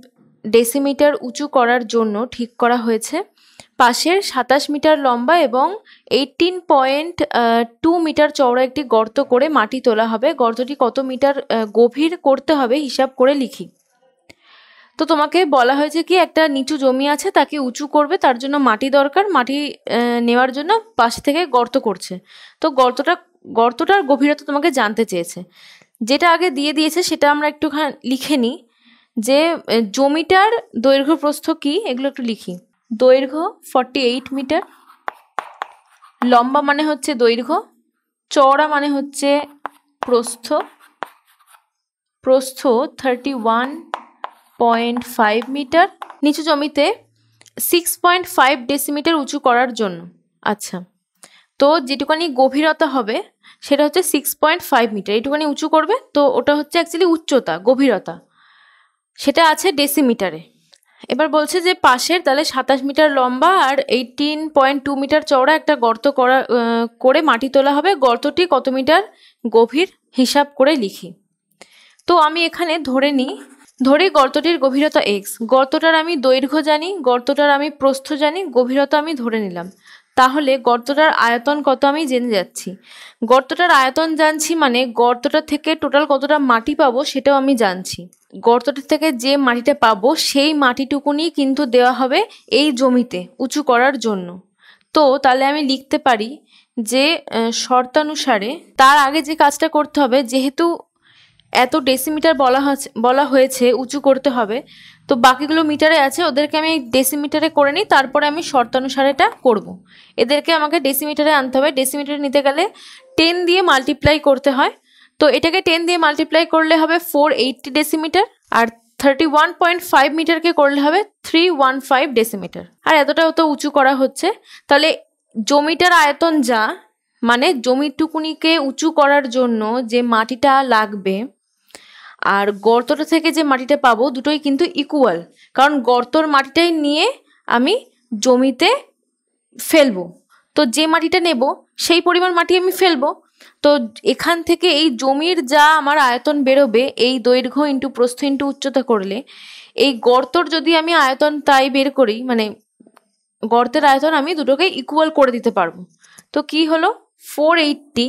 ডেসিমিটার উঁচু করার জন্য ঠিক করা হয়েছে। পাশের 27 মিটার লম্বা এবং 18.2 মিটার চওড়া একটি গর্ত করে মাটি তোলা হবে। গর্তটি কত মিটার গভীর করতে হবে হিসাব করে লিখি। তো তোমাকে বলা হয়েছে কি একটা নিচু জমি আছে, তাকে উঁচু করবে, তার জন্য মাটি দরকার, মাটি নেওয়ার জন্য পাশে থেকে গর্ত করছে। তো গর্তটার গভীরতা তোমাকে জানতে চেয়েছে। যেটা আগে দিয়ে দিয়েছে সেটা আমরা একটুখানি লিখে নিই, যে জমিটার দৈর্ঘ্য প্রস্থ কি এগুলো একটু লিখি। দৈর্ঘ্য 48 মিটার, লম্বা মানে হচ্ছে দৈর্ঘ্য, চওড়া মানে হচ্ছে প্রস্থ, 31.5 মিটার, নিচু জমিতে 6.5 ডেসিমিটার উঁচু করার জন্য। আচ্ছা, তো যেটুকানি গভীরতা হবে সেটা হচ্ছে 6.5 মিটার, এইটুকানি উঁচু করবে, তো ওটা হচ্ছে অ্যাকচুয়ালি উচ্চতা, গভীরতা সেটা আছে ডেসিমিটারে। এবার বলছে যে পাশের তাহলে 27 মিটার লম্বা আর 18.2 মিটার চওড়া একটা গর্ত করে মাটি তোলা হবে। গর্তটি কত মিটার গভীর হিসাব করে লিখি। তো আমি এখানে ধরি গর্তটির গভীরতা x, গর্তটার আমি দৈর্ঘ্য জানি, গর্তটার আমি প্রস্থ জানি, গভীরতা আমি ধরে নিলাম। তাহলে গর্তটার আয়তন কত আমি জেনে যাচ্ছি। গর্তটার আয়তন জানছি মানে গর্তটা থেকে টোটাল কতটা মাটি পাবো সেটাও আমি জানছি। গর্তটা থেকে যে মাটিটা পাবো সেই মাটিটুকুনি কিন্তু দেওয়া হবে এই জমিতে উঁচু করার জন্য। তো তাহলে আমি লিখতে পারি যে শর্তানুসারে তার আগে যে কাজটা করতে হবে, যেহেতু এত ডেসিমিটার বলা হয়েছে উঁচু করতে হবে, তো বাকিগুলো মিটারে আছে, ওদেরকে আমি ডেসিমিটারে করে নিই, তারপরে আমি শর্তানুসারেটা করব। এদেরকে আমাকে ডেসিমিটারে আনতে হবে। ডেসিমিটারে নিতে গেলে 10 দিয়ে মাল্টিপ্লাই করতে হয়। তো এটাকে 10 দিয়ে মাল্টিপ্লাই করলে হবে 480 ডেসিমিটার, আর 31.5 মিটারকে করলে হবে 315 ডেসিমিটার। আর এতটাও তো উঁচু করা হচ্ছে, তাহলে জমিটার আয়তন যা, মানে জমিটুকুনিকে উঁচু করার জন্য যে মাটিটা লাগবে আর গর্তটা থেকে যে মাটিটা পাবো দুটোই কিন্তু ইকুয়াল, কারণ গর্তর মাটিটাই নিয়ে আমি জমিতে ফেলবো। তো যে মাটিটা নেব সেই পরিমাণ মাটি আমি ফেলবো। তো এখান থেকে এই জমির যা আমার আয়তন বেরোবে এই দৈর্ঘ্য ইন্টু প্রস্থ ইন্টু উচ্চতা করলে, এই গর্তর যদি আমি আয়তন তাই বের করি, মানে গর্তের আয়তন আমি দুটোকে ইকুয়াল করে দিতে পারবো। তো কি হলো, 480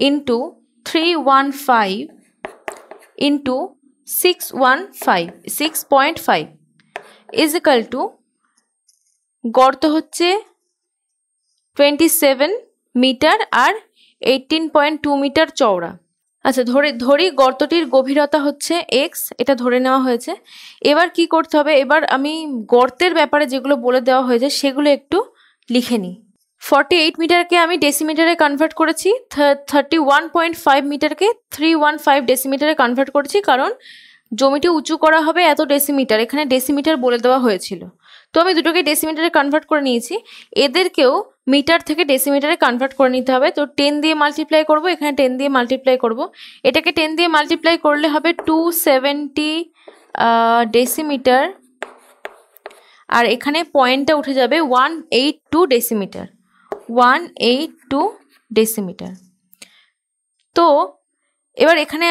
into 315 into 6.5 is equal two, গর্ত হচ্ছে 27 মিটার আর 18.2 মিটার চওড়া। আচ্ছা ধরি গর্তটির গভীরতা হচ্ছে এক্স, এটা ধরে নেওয়া হয়েছে। এবার কি করতে হবে, এবার আমি গর্তের ব্যাপারে যেগুলো বলে দেওয়া হয়েছে সেগুলো একটু লিখে নিই। 48 মিটারকে আমি ডেসিমিটারে কনভার্ট করেছি, 31.5 মিটারকে 315 ডেসিমিটারে কনভার্ট করেছি, কারণ জমিটি উঁচু করা হবে এত ডেসিমিটার, এখানে ডেসিমিটার বলে দেওয়া হয়েছিল। তো আমি দুটোকে ডেসিমিটারে কনভার্ট করে নিয়েছি, এদেরকেও মিটার থেকে ডেসিমিটারে কনভার্ট করে নিতে হবে। তো 10 দিয়ে মাল্টিপ্লাই করব, এখানে 10 দিয়ে মাল্টিপ্লাই করব, এটাকে 10 দিয়ে মাল্টিপ্লাই করলে হবে 270 ডেসিমিটার, আর এখানে পয়েন্টটা উঠে যাবে 182 ডেসিমিটার, 182 ডেসিমিটার। তো এবার এখানে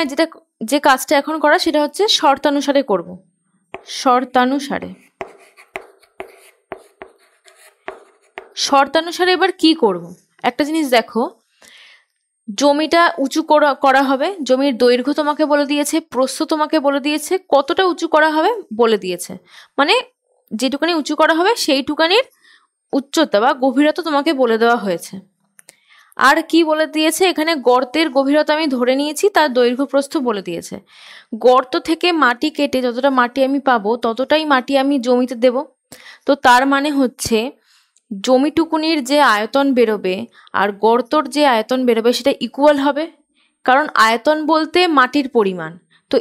যে কাজটা এখন করা সেটা হচ্ছে শর্তানুসারে করব, শর্তানুসারে এবার কি করব, একটা জিনিস দেখো, জমিটা উঁচু করা হবে, জমির দৈর্ঘ্য তোমাকে বলে দিয়েছে, প্রস্থ তোমাকে বলে দিয়েছে, কতটা উঁচু করা হবে বলে দিয়েছে, মানে যেটুকানি উঁচু করা হবে সেইটুকানির উচ্চতা বা গভীরতা তোমাকে বলে দেওয়া হয়েছে। আর কি বলে দিয়েছে, এখানে গর্তের গভীরতা আমি ধরে নিয়েছি, তার দৈর্ঘ্য প্রস্থ বলে দিয়েছে। গর্ত থেকে মাটি কেটে যতটা মাটি আমি পাবো ততটাই মাটি আমি জমিতে দেব। তো তার মানে হচ্ছে জমিটুকুনির যে আয়তন বেরোবে আর গর্তর যে আয়তন বেরোবে সেটা ইকুয়াল হবে, কারণ আয়তন বলতে মাটির পরিমাণ। তো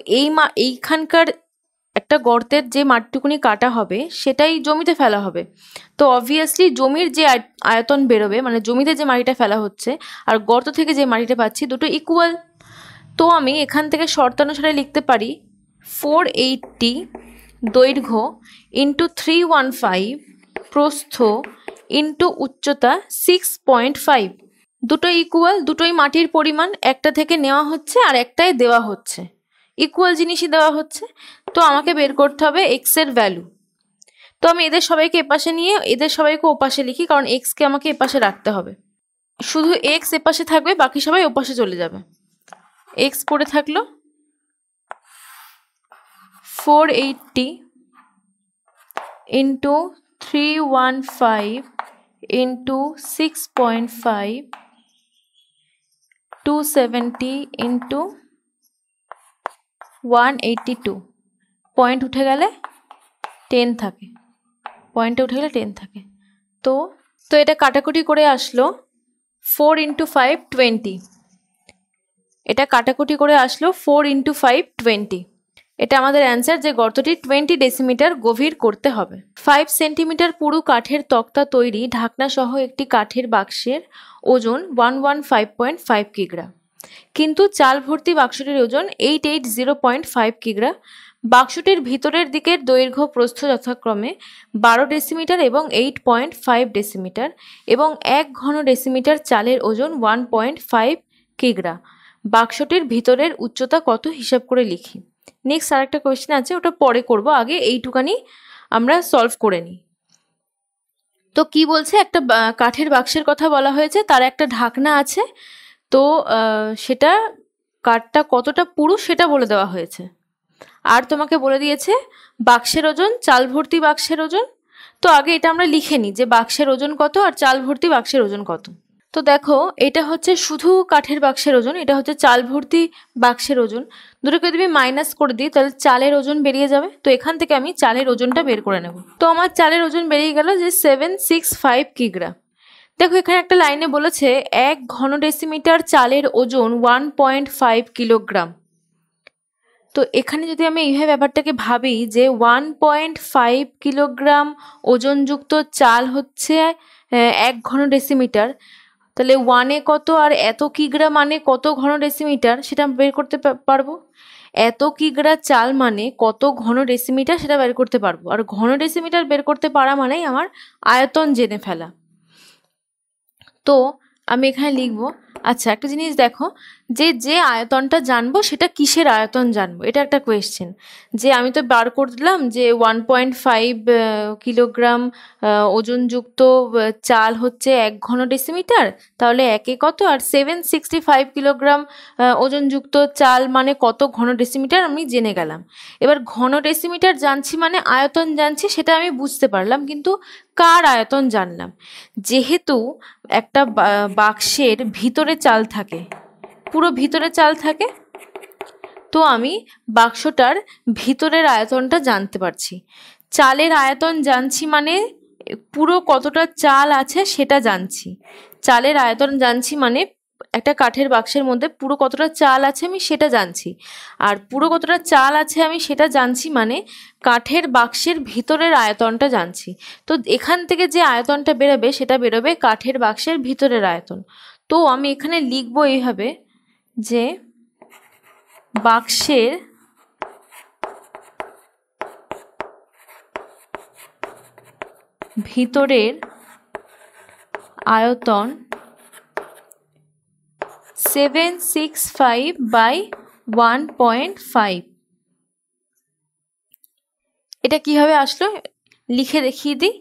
এইখানকার একটা গর্তের যে মাটিটুকুনি কাটা হবে সেটাই জমিতে ফেলা হবে। তো অবভিয়াসলি জমির যে আয়তন বেরোবে, মানে জমিতে যে মাটিটা ফেলা হচ্ছে আর গর্ত থেকে যে মাটিটা পাচ্ছি, দুটো ইকুয়াল। তো আমি এখান থেকে শর্তানুসারে লিখতে পারি 480 দৈর্ঘ্য ইন্টু 315 প্রস্থ ইন্টু উচ্চতা 6.5, দুটো ইকুয়াল, দুটোই মাটির পরিমাণ, একটা থেকে নেওয়া হচ্ছে আর একটাই দেওয়া হচ্ছে, ইকুয়াল জিনিসই দেওয়া হচ্ছে। তো আমাকে বের করতে হবে এক্স এর ভ্যালু। তো আমি এদের সবাইকে এপাশে নিয়ে এদের সবাইকে ওপাশে লিখি, কারণ এক্সকে আমাকে এপাশে রাখতে হবে। শুধু এক্স এপাশে থাকবে, বাকি সবাই ওপাশে চলে যাবে। এক্স পড়ে থাকলো 480 ইন্টু 315 ইন্টু 6.5 270 ইন্টু 182, পয়েন্ট উঠে গেলে 10 থাকে, পয়েন্টে উঠে গেলে 10 থাকে। তো এটা কাটাকুটি করে আসলো 4 ইন্টু 5 20, এটা কাটাকুটি করে আসলো 4 ইন্টু 5 20। এটা আমাদের অ্যান্সার, যে গর্তটি 20 ডেসিমিটার গভীর করতে হবে। 5 সেন্টিমিটার পুরু কাঠের তক্তা তৈরি ঢাকনা সহ একটি কাঠের বাক্সের ওজন 115.5 কিগ্রা, কিন্তু চাল ভর্তি বাক্সটির ওজন 880.5 কিগ্রা। বাক্সটির ভিতরের দিকের দৈর্ঘ্য প্রস্থ যথাক্রমে 12 ডেসিমিটার এবং 8.5 ডেসিমিটার এবং 1 ঘন ডেসিমিটার চালের ওজন 1.5 কিগ্রা। বাক্সটির ভিতরের উচ্চতা কত হিসাব করে লিখি। নেক্সট আরেকটা কোয়েশ্চেন আছে, ওটা পরে করব, আগে এইটুকানি আমরা সলভ করে নিই। তো কি বলছে, একটা কাঠের বাক্সের কথা বলা হয়েছে, তার একটা ঢাকনা আছে, তো সেটা কাঠটা কতটা পুরু সেটা বলে দেওয়া হয়েছে। আর তোমাকে বলে দিয়েছে বাক্সের ওজন, চাল ভর্তি বাক্সের ওজন। তো আগে এটা আমরা লিখে নিই যে বাক্সের ওজন কত আর চাল ভর্তি বাক্সের ওজন কত। তো দেখো, এটা হচ্ছে শুধু কাঠের বাক্সের ওজন, এটা হচ্ছে চাল ভর্তি বাক্সের ওজন। দুটোকে যদি আমি মাইনাস করে দিই তাহলে চালের ওজন বেরিয়ে যাবে। তো এখান থেকে আমি চালের ওজনটা বের করে নেব। তো আমার চালের ওজন বেরিয়ে গেল যে 765 কিগ্রা। দেখো এখানে একটা লাইনে বলেছে 1 ঘন ডেসিমিটার চালের ওজন 1.5 কিলোগ্রাম। তো এখানে যদি আমি এইভাবে ব্যাপারটাকে ভাবি যে 1.5 কিলোগ্রাম ওজনযুক্ত চাল হচ্ছে 1 ঘন ডেসিমিটার, তাহলে 1 কত আর এত কিগ্রা মানে কত ঘন ডেসিমিটার সেটা বের করতে পারবো। এত কিগ্রা চাল মানে কত ঘন ডেসিমিটার সেটা বের করতে পারবো, আর ঘন ডেসিমিটার বের করতে পারা মানেই আমার আয়তন জেনে ফেলা। তো আমি এখানে লিখবো, আচ্ছা একটা জিনিস দেখো, যে আয়তনটা জানবো সেটা কিসের আয়তন জানবো, এটা একটা কোয়েশ্চেন। যে আমি তো বার করে দিলাম যে 1.5 কিলোগ্রাম ওজনযুক্ত চাল হচ্ছে 1 ঘন ডেসিমিটার, তাহলে একে কত, আর 765 কিলোগ্রাম ওজনযুক্ত চাল মানে কত ঘন ডেসিমিটার আমি জেনে গেলাম। এবার ঘন ডেসিমিটার জানছি মানে আয়তন জানছি, সেটা আমি বুঝতে পারলাম, কিন্তু কার আয়তন জানলাম? যেহেতু একটা বাক্সের ভিতরে চাল থাকে, পুরো ভিতরে চাল থাকে, তো আমি বাক্সটার ভিতরের আয়তনটা জানতে পারছি। চালের আয়তন জানছি মানে পুরো কতটা চাল আছে সেটা জানছি। চালের আয়তন জানছি মানে একটা কাঠের বাক্সের মধ্যে পুরো কতটা চাল আছে আমি সেটা জানছি। আর পুরো কতটা চাল আছে আমি সেটা জানছি মানে কাঠের বাক্সের ভিতরের আয়তনটা জানছি। তো এখান থেকে যে আয়তনটা বেরোবে সেটা বেরোবে কাঠের বাক্সের ভিতরের আয়তন। তো আমি এখানে লিখবো এইভাবে যে বাক্সের ভিতরের আয়তন 765/1.5। এটা কিভাবে আসলো লিখে দেখিয়ে দিই।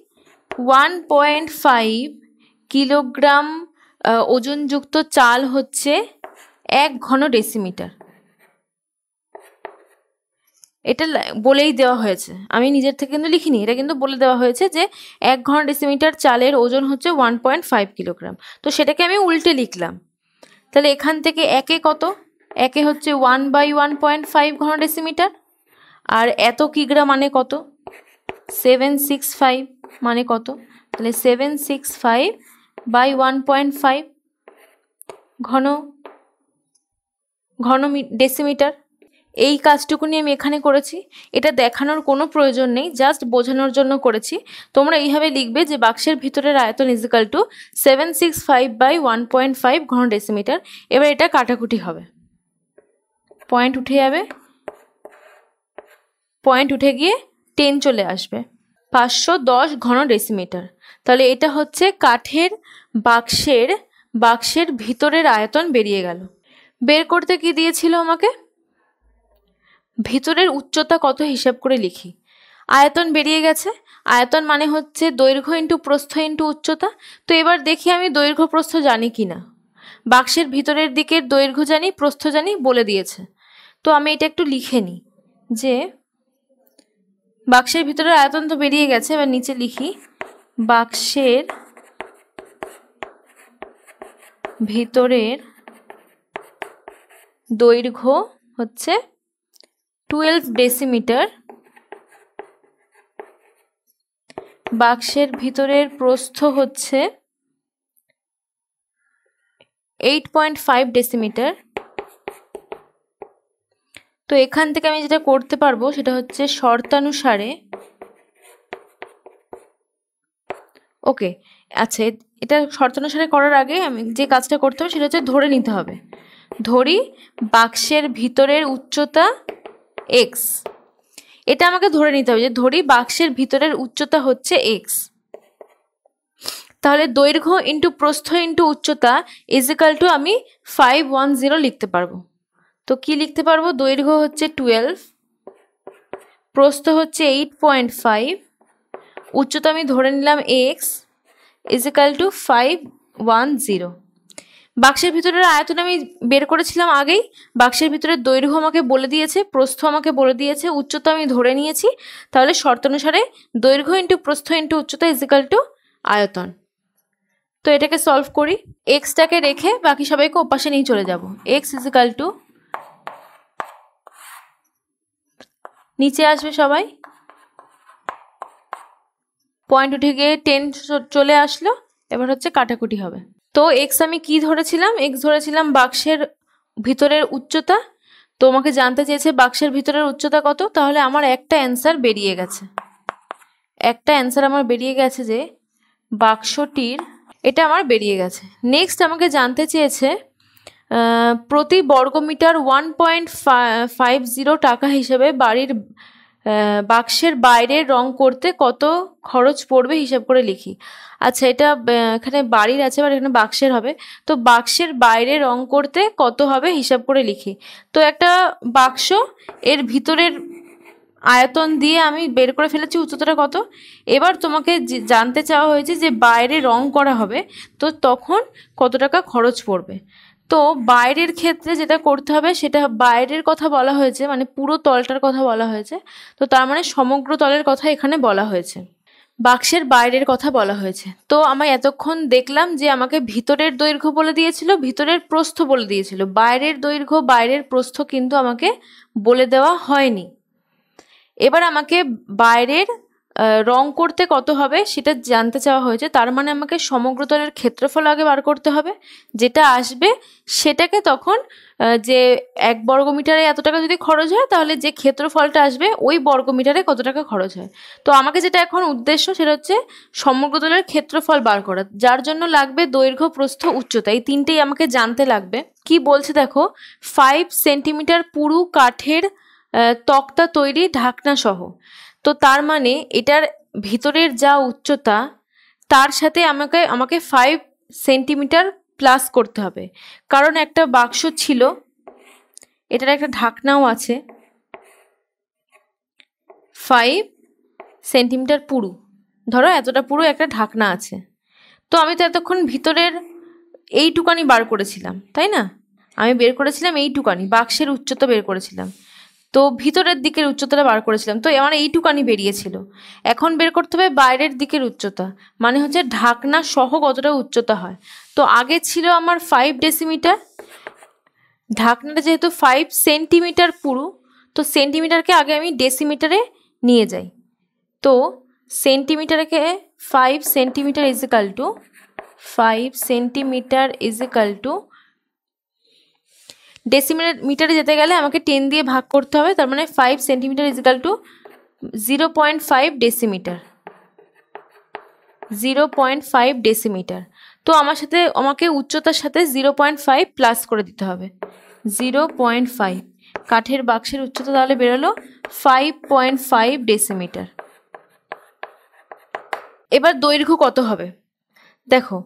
1.5 কিলোগ্রাম ওজনযুক্ত চাল হচ্ছে 1 ঘন ডেসিমিটার। এটা বলেই দেওয়া হয়েছে, আমি নিজের থেকে কিন্তু লিখিনি, এটা কিন্তু বলে দেওয়া হয়েছে যে 1 ঘন ডেসিমিটার চালের ওজন হচ্ছে 1.5 কিলোগ্রাম। তো সেটাকে আমি উল্টে লিখলাম। তাহলে এখান থেকে একে কত, একে হচ্ছে 1/1.5 ঘন ডেসিমিটার, আর এত কিগ্রা মানে কত, 765 মানে কত, তাহলে 765/1.5 ঘন ডেসিমিটার। এই কাজটুকুনি আমি এখানে করেছি। এটা দেখানোর কোনো প্রয়োজন নেই, জাস্ট বোঝানোর জন্য করেছি। তোমরা এইভাবে লিখবে যে বাক্সের ভিতরের আয়তন ইজিক্যাল টু 765/1.5 ঘন ডেসিমিটার। এবার এটা কাটাকুটি হবে, পয়েন্ট উঠে যাবে, পয়েন্ট উঠে গিয়ে 10 চলে আসবে, 510 ঘন ডেসিমিটার। তাহলে এটা হচ্ছে কাঠের বাক্সের ভিতরের আয়তন বেরিয়ে গেল। বের করতে কি দিয়েছিল আমাকে, ভিতরের উচ্চতা কত হিসাব করে লিখি। আয়তন বেরিয়ে গেছে, আয়তন মানে হচ্ছে দৈর্ঘ্য ইন্টু প্রস্থ ইন্টু উচ্চতা। তো এবার দেখি আমি দৈর্ঘ্য প্রস্থ জানি কি না। বাক্সের ভিতরের দিকের দৈর্ঘ্য জানি, প্রস্থ জানি, বলে দিয়েছে। তো আমি এটা একটু লিখে নিই যে বাক্সের ভিতরের আয়তন তো বেরিয়ে গেছে, এবার নিচে লিখি বাক্সের ভিতরের দৈর্ঘ্য হচ্ছে 12 ডেসিমিটার, বাক্সের ভিতরের প্রস্থ হচ্ছে 8.5 ডেসিমিটার। তো এখান থেকে আমি যেটা করতে পারবো সেটা হচ্ছে শর্তানুসারে, ওকে আচ্ছা, এটা শর্তানুসারে করার আগে আমি যে কাজটা করতে হবে সেটা হচ্ছে ধরে নিতে হবে। ধরি বাক্সের ভিতরের উচ্চতা x, এটা আমাকে ধরে নিতে হবে যে ধরি বাক্সের ভিতরের উচ্চতা হচ্ছে x। তাহলে দৈর্ঘ্য ইন্টু প্রস্থ ইন্টু উচ্চতা ইজিক্যাল টু আমি 510 লিখতে পারবো। তো কি লিখতে পারবো, দৈর্ঘ্য হচ্ছে 12, প্রস্থ হচ্ছে 8.5, উচ্চতা আমি ধরে নিলাম x ইজিক্যাল টু 510। বাক্সের ভিতরের আয়তন আমি বের করেছিলাম আগেই, বাক্সের ভিতরের দৈর্ঘ্য আমাকে বলে দিয়েছে, প্রস্থ আমাকে বলে দিয়েছে, উচ্চতা আমি ধরে নিয়েছি। তাহলে শর্তানুসারে দৈর্ঘ্য ইন্টু প্রস্থ ইন্টু উচ্চতা ইজিক্যাল টু আয়তন। তো এটাকে সলভ করি, এক্সটাকে রেখে বাকি সবাইকে ওপাশে নিয়ে চলে যাব। এক্স ইজিক্যাল টু, নিচে আসবে সবাই, পয়েন্ট উঠে গিয়ে 10 চলে আসলো। এবার হচ্ছে কাটাকুটি হবে। তো এক্স আমি কি ধরেছিলাম, এক্স ধরেছিলাম বাক্সের ভিতরের উচ্চতা। তো আমাকে জানতে চেয়েছে বাক্সের ভিতরের উচ্চতা কত, তাহলে আমার একটা অ্যান্সার বেরিয়ে গেছে, একটা অ্যান্সার আমার বেরিয়ে গেছে যে বাক্সটির, এটা আমার বেরিয়ে গেছে। নেক্সট আমাকে জানতে চেয়েছে প্রতি বর্গমিটার 1.50 টাকা হিসেবে বাড়ির বাক্সের বাইরের রং করতে কত খরচ পড়বে হিসাব করে লিখি। আচ্ছা, এটা এখানে বাড়ির আছে, আর এখানে বাক্সের হবে। তো বাক্সের বাইরে রং করতে কত হবে হিসাব করে লিখি। তো একটা বাক্স, এর ভিতরের আয়তন দিয়ে আমি বের করে ফেলেছি উচ্চতাটা কত। এবার তোমাকে জানতে চাওয়া হয়েছে যে বাইরে রং করা হবে, তো তখন কত টাকা খরচ পড়বে। তো বাইরের ক্ষেত্রে যেটা করতে হবে সেটা বাইরের কথা বলা হয়েছে, মানে পুরো তলটার কথা বলা হয়েছে। তো তার মানে সমগ্র তলের কথা এখানে বলা হয়েছে, বাক্সের বাইরের কথা বলা হয়েছে। তো আমি এতক্ষণ দেখলাম যে আমাকে ভিতরের দৈর্ঘ্য বলে দিয়েছিল, ভিতরের প্রস্থ বলে দিয়েছিল, বাইরের দৈর্ঘ্য বাইরের প্রস্থ কিন্তু আমাকে বলে দেওয়া হয়নি। এবার আমাকে বাইরের রং করতে কত হবে সেটা জানতে চাওয়া হয়েছে। তার মানে আমাকে সমগ্র তলের ক্ষেত্রফল আগে বার করতে হবে, যেটা আসবে সেটাকে তখন যে 1 বর্গমিটারে এত টাকা যদি খরচ হয়, তাহলে যে ক্ষেত্রফলটা আসবে ওই বর্গমিটারে কত টাকা খরচ হয়। তো আমাকে যেটা এখন উদ্দেশ্য সেটা হচ্ছে সমগ্র তলের ক্ষেত্রফল বার করা, যার জন্য লাগবে দৈর্ঘ্য, প্রস্থ, উচ্চতা, এই তিনটেই আমাকে জানতে লাগবে। কি বলছে দেখো, 5 সেন্টিমিটার পুরু কাঠের তক্তা তৈরি ঢাকনা সহ। তো তার মানে এটার ভিতরের যা উচ্চতা তার সাথে আমাকে 5 সেন্টিমিটার প্লাস করতে হবে, কারণ একটা বাক্স ছিল, এটার একটা ঢাকনাও আছে। 5 সেন্টিমিটার পুরু, ধরো এতটা পুরু একটা ঢাকনা আছে। তো আমি তো এতক্ষণ ভিতরের এইটুকানি বার করেছিলাম, তাই না? আমি বের করেছিলাম এইটুকানি, বাক্সের উচ্চতা বের করেছিলাম, তো ভিতরের দিকের উচ্চতাটা বার করেছিলাম, তো আমার এইটুকানি বেরিয়েছিল। এখন বের করতে হবে বাইরের দিকের উচ্চতা, মানে হচ্ছে ঢাকনা সহ কতটা উচ্চতা হয়। তো আগে ছিল আমার 5 ডেসিমিটার, ঢাকনাটা যেহেতু 5 সেন্টিমিটার পুরু, তো সেন্টিমিটারকে আগে আমি ডেসিমিটারে নিয়ে যাই। তো সেন্টিমিটারকে 5 centimetre is equal to 5 centimetre is equal to ডেসিমিটারে যেতে গেলে আমাকে 10 দিয়ে ভাগ করতে হবে, তার মানে 5 centimetre is equal two 0.5 decimetre, 0.5 decimetre. তো আমাকে উচ্চতার সাথে 0.5 প্লাস করে দিতে হবে, 0.5। কাঠের বাক্সের উচ্চতা তাহলে বেরোলো 5.5 ডেসিমিটার। এবার দৈর্ঘ্য কত হবে দেখো,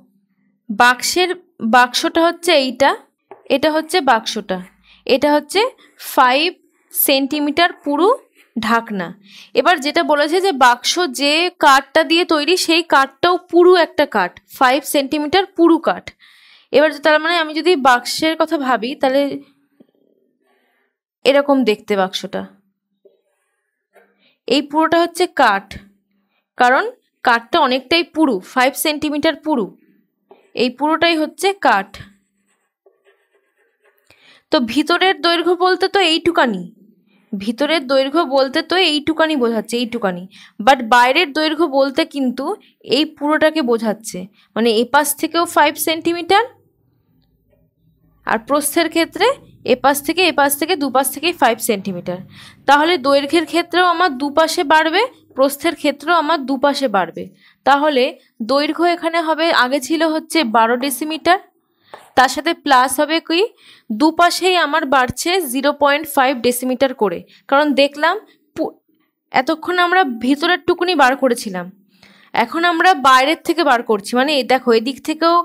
বাক্সটা হচ্ছে এইটা, এটা হচ্ছে বাক্সটা, এটা হচ্ছে 5 সেন্টিমিটার পুরু ঢাকনা। এবার যেটা বলেছে যে বাক্স যে কাঠটা দিয়ে তৈরি সেই কাঠটাও পুরু একটা কাঠ, 5 সেন্টিমিটার পুরু কাঠ। এবার তার মানে আমি যদি বাক্সের কথা ভাবি তাহলে এরকম দেখতে বাক্সটা, এই পুরোটা হচ্ছে কাঠ, কারণ কাঠটা অনেকটাই পুরু, 5 সেন্টিমিটার পুরু, এই পুরোটাই হচ্ছে কাঠ। তো ভিতরের দৈর্ঘ্য বলতে তো এইটুকানি, ভিতরের দৈর্ঘ্য বলতে তো এইটুকানি বোঝাচ্ছে, এইটুকানি। বাট বাইরের দৈর্ঘ্য বলতে কিন্তু এই পুরোটাকে বোঝাচ্ছে, মানে এপাশ থেকেও 5 সেন্টিমিটার, আর প্রস্থের ক্ষেত্রে এপাশ থেকে দুপাশ থেকে 5 সেন্টিমিটার। তাহলে দৈর্ঘ্যের ক্ষেত্রেও আমার দুপাশে বাড়বে, প্রস্থের ক্ষেত্রেও আমার দুপাশে বাড়বে। তাহলে দৈর্ঘ্য এখানে হবে, আগে ছিল হচ্ছে 12 ডেসিমিটার, তার সাথে প্লাস হবে কি, দুপাশেই আমার বাড়ছে 0.5 ডেসিমিটার করে, কারণ দেখলাম এতক্ষণ আমরা ভিতরের টুকুনি বার করেছিলাম, এখন আমরা বাইরের থেকে বার করছি। মানে দেখো এদিক থেকেও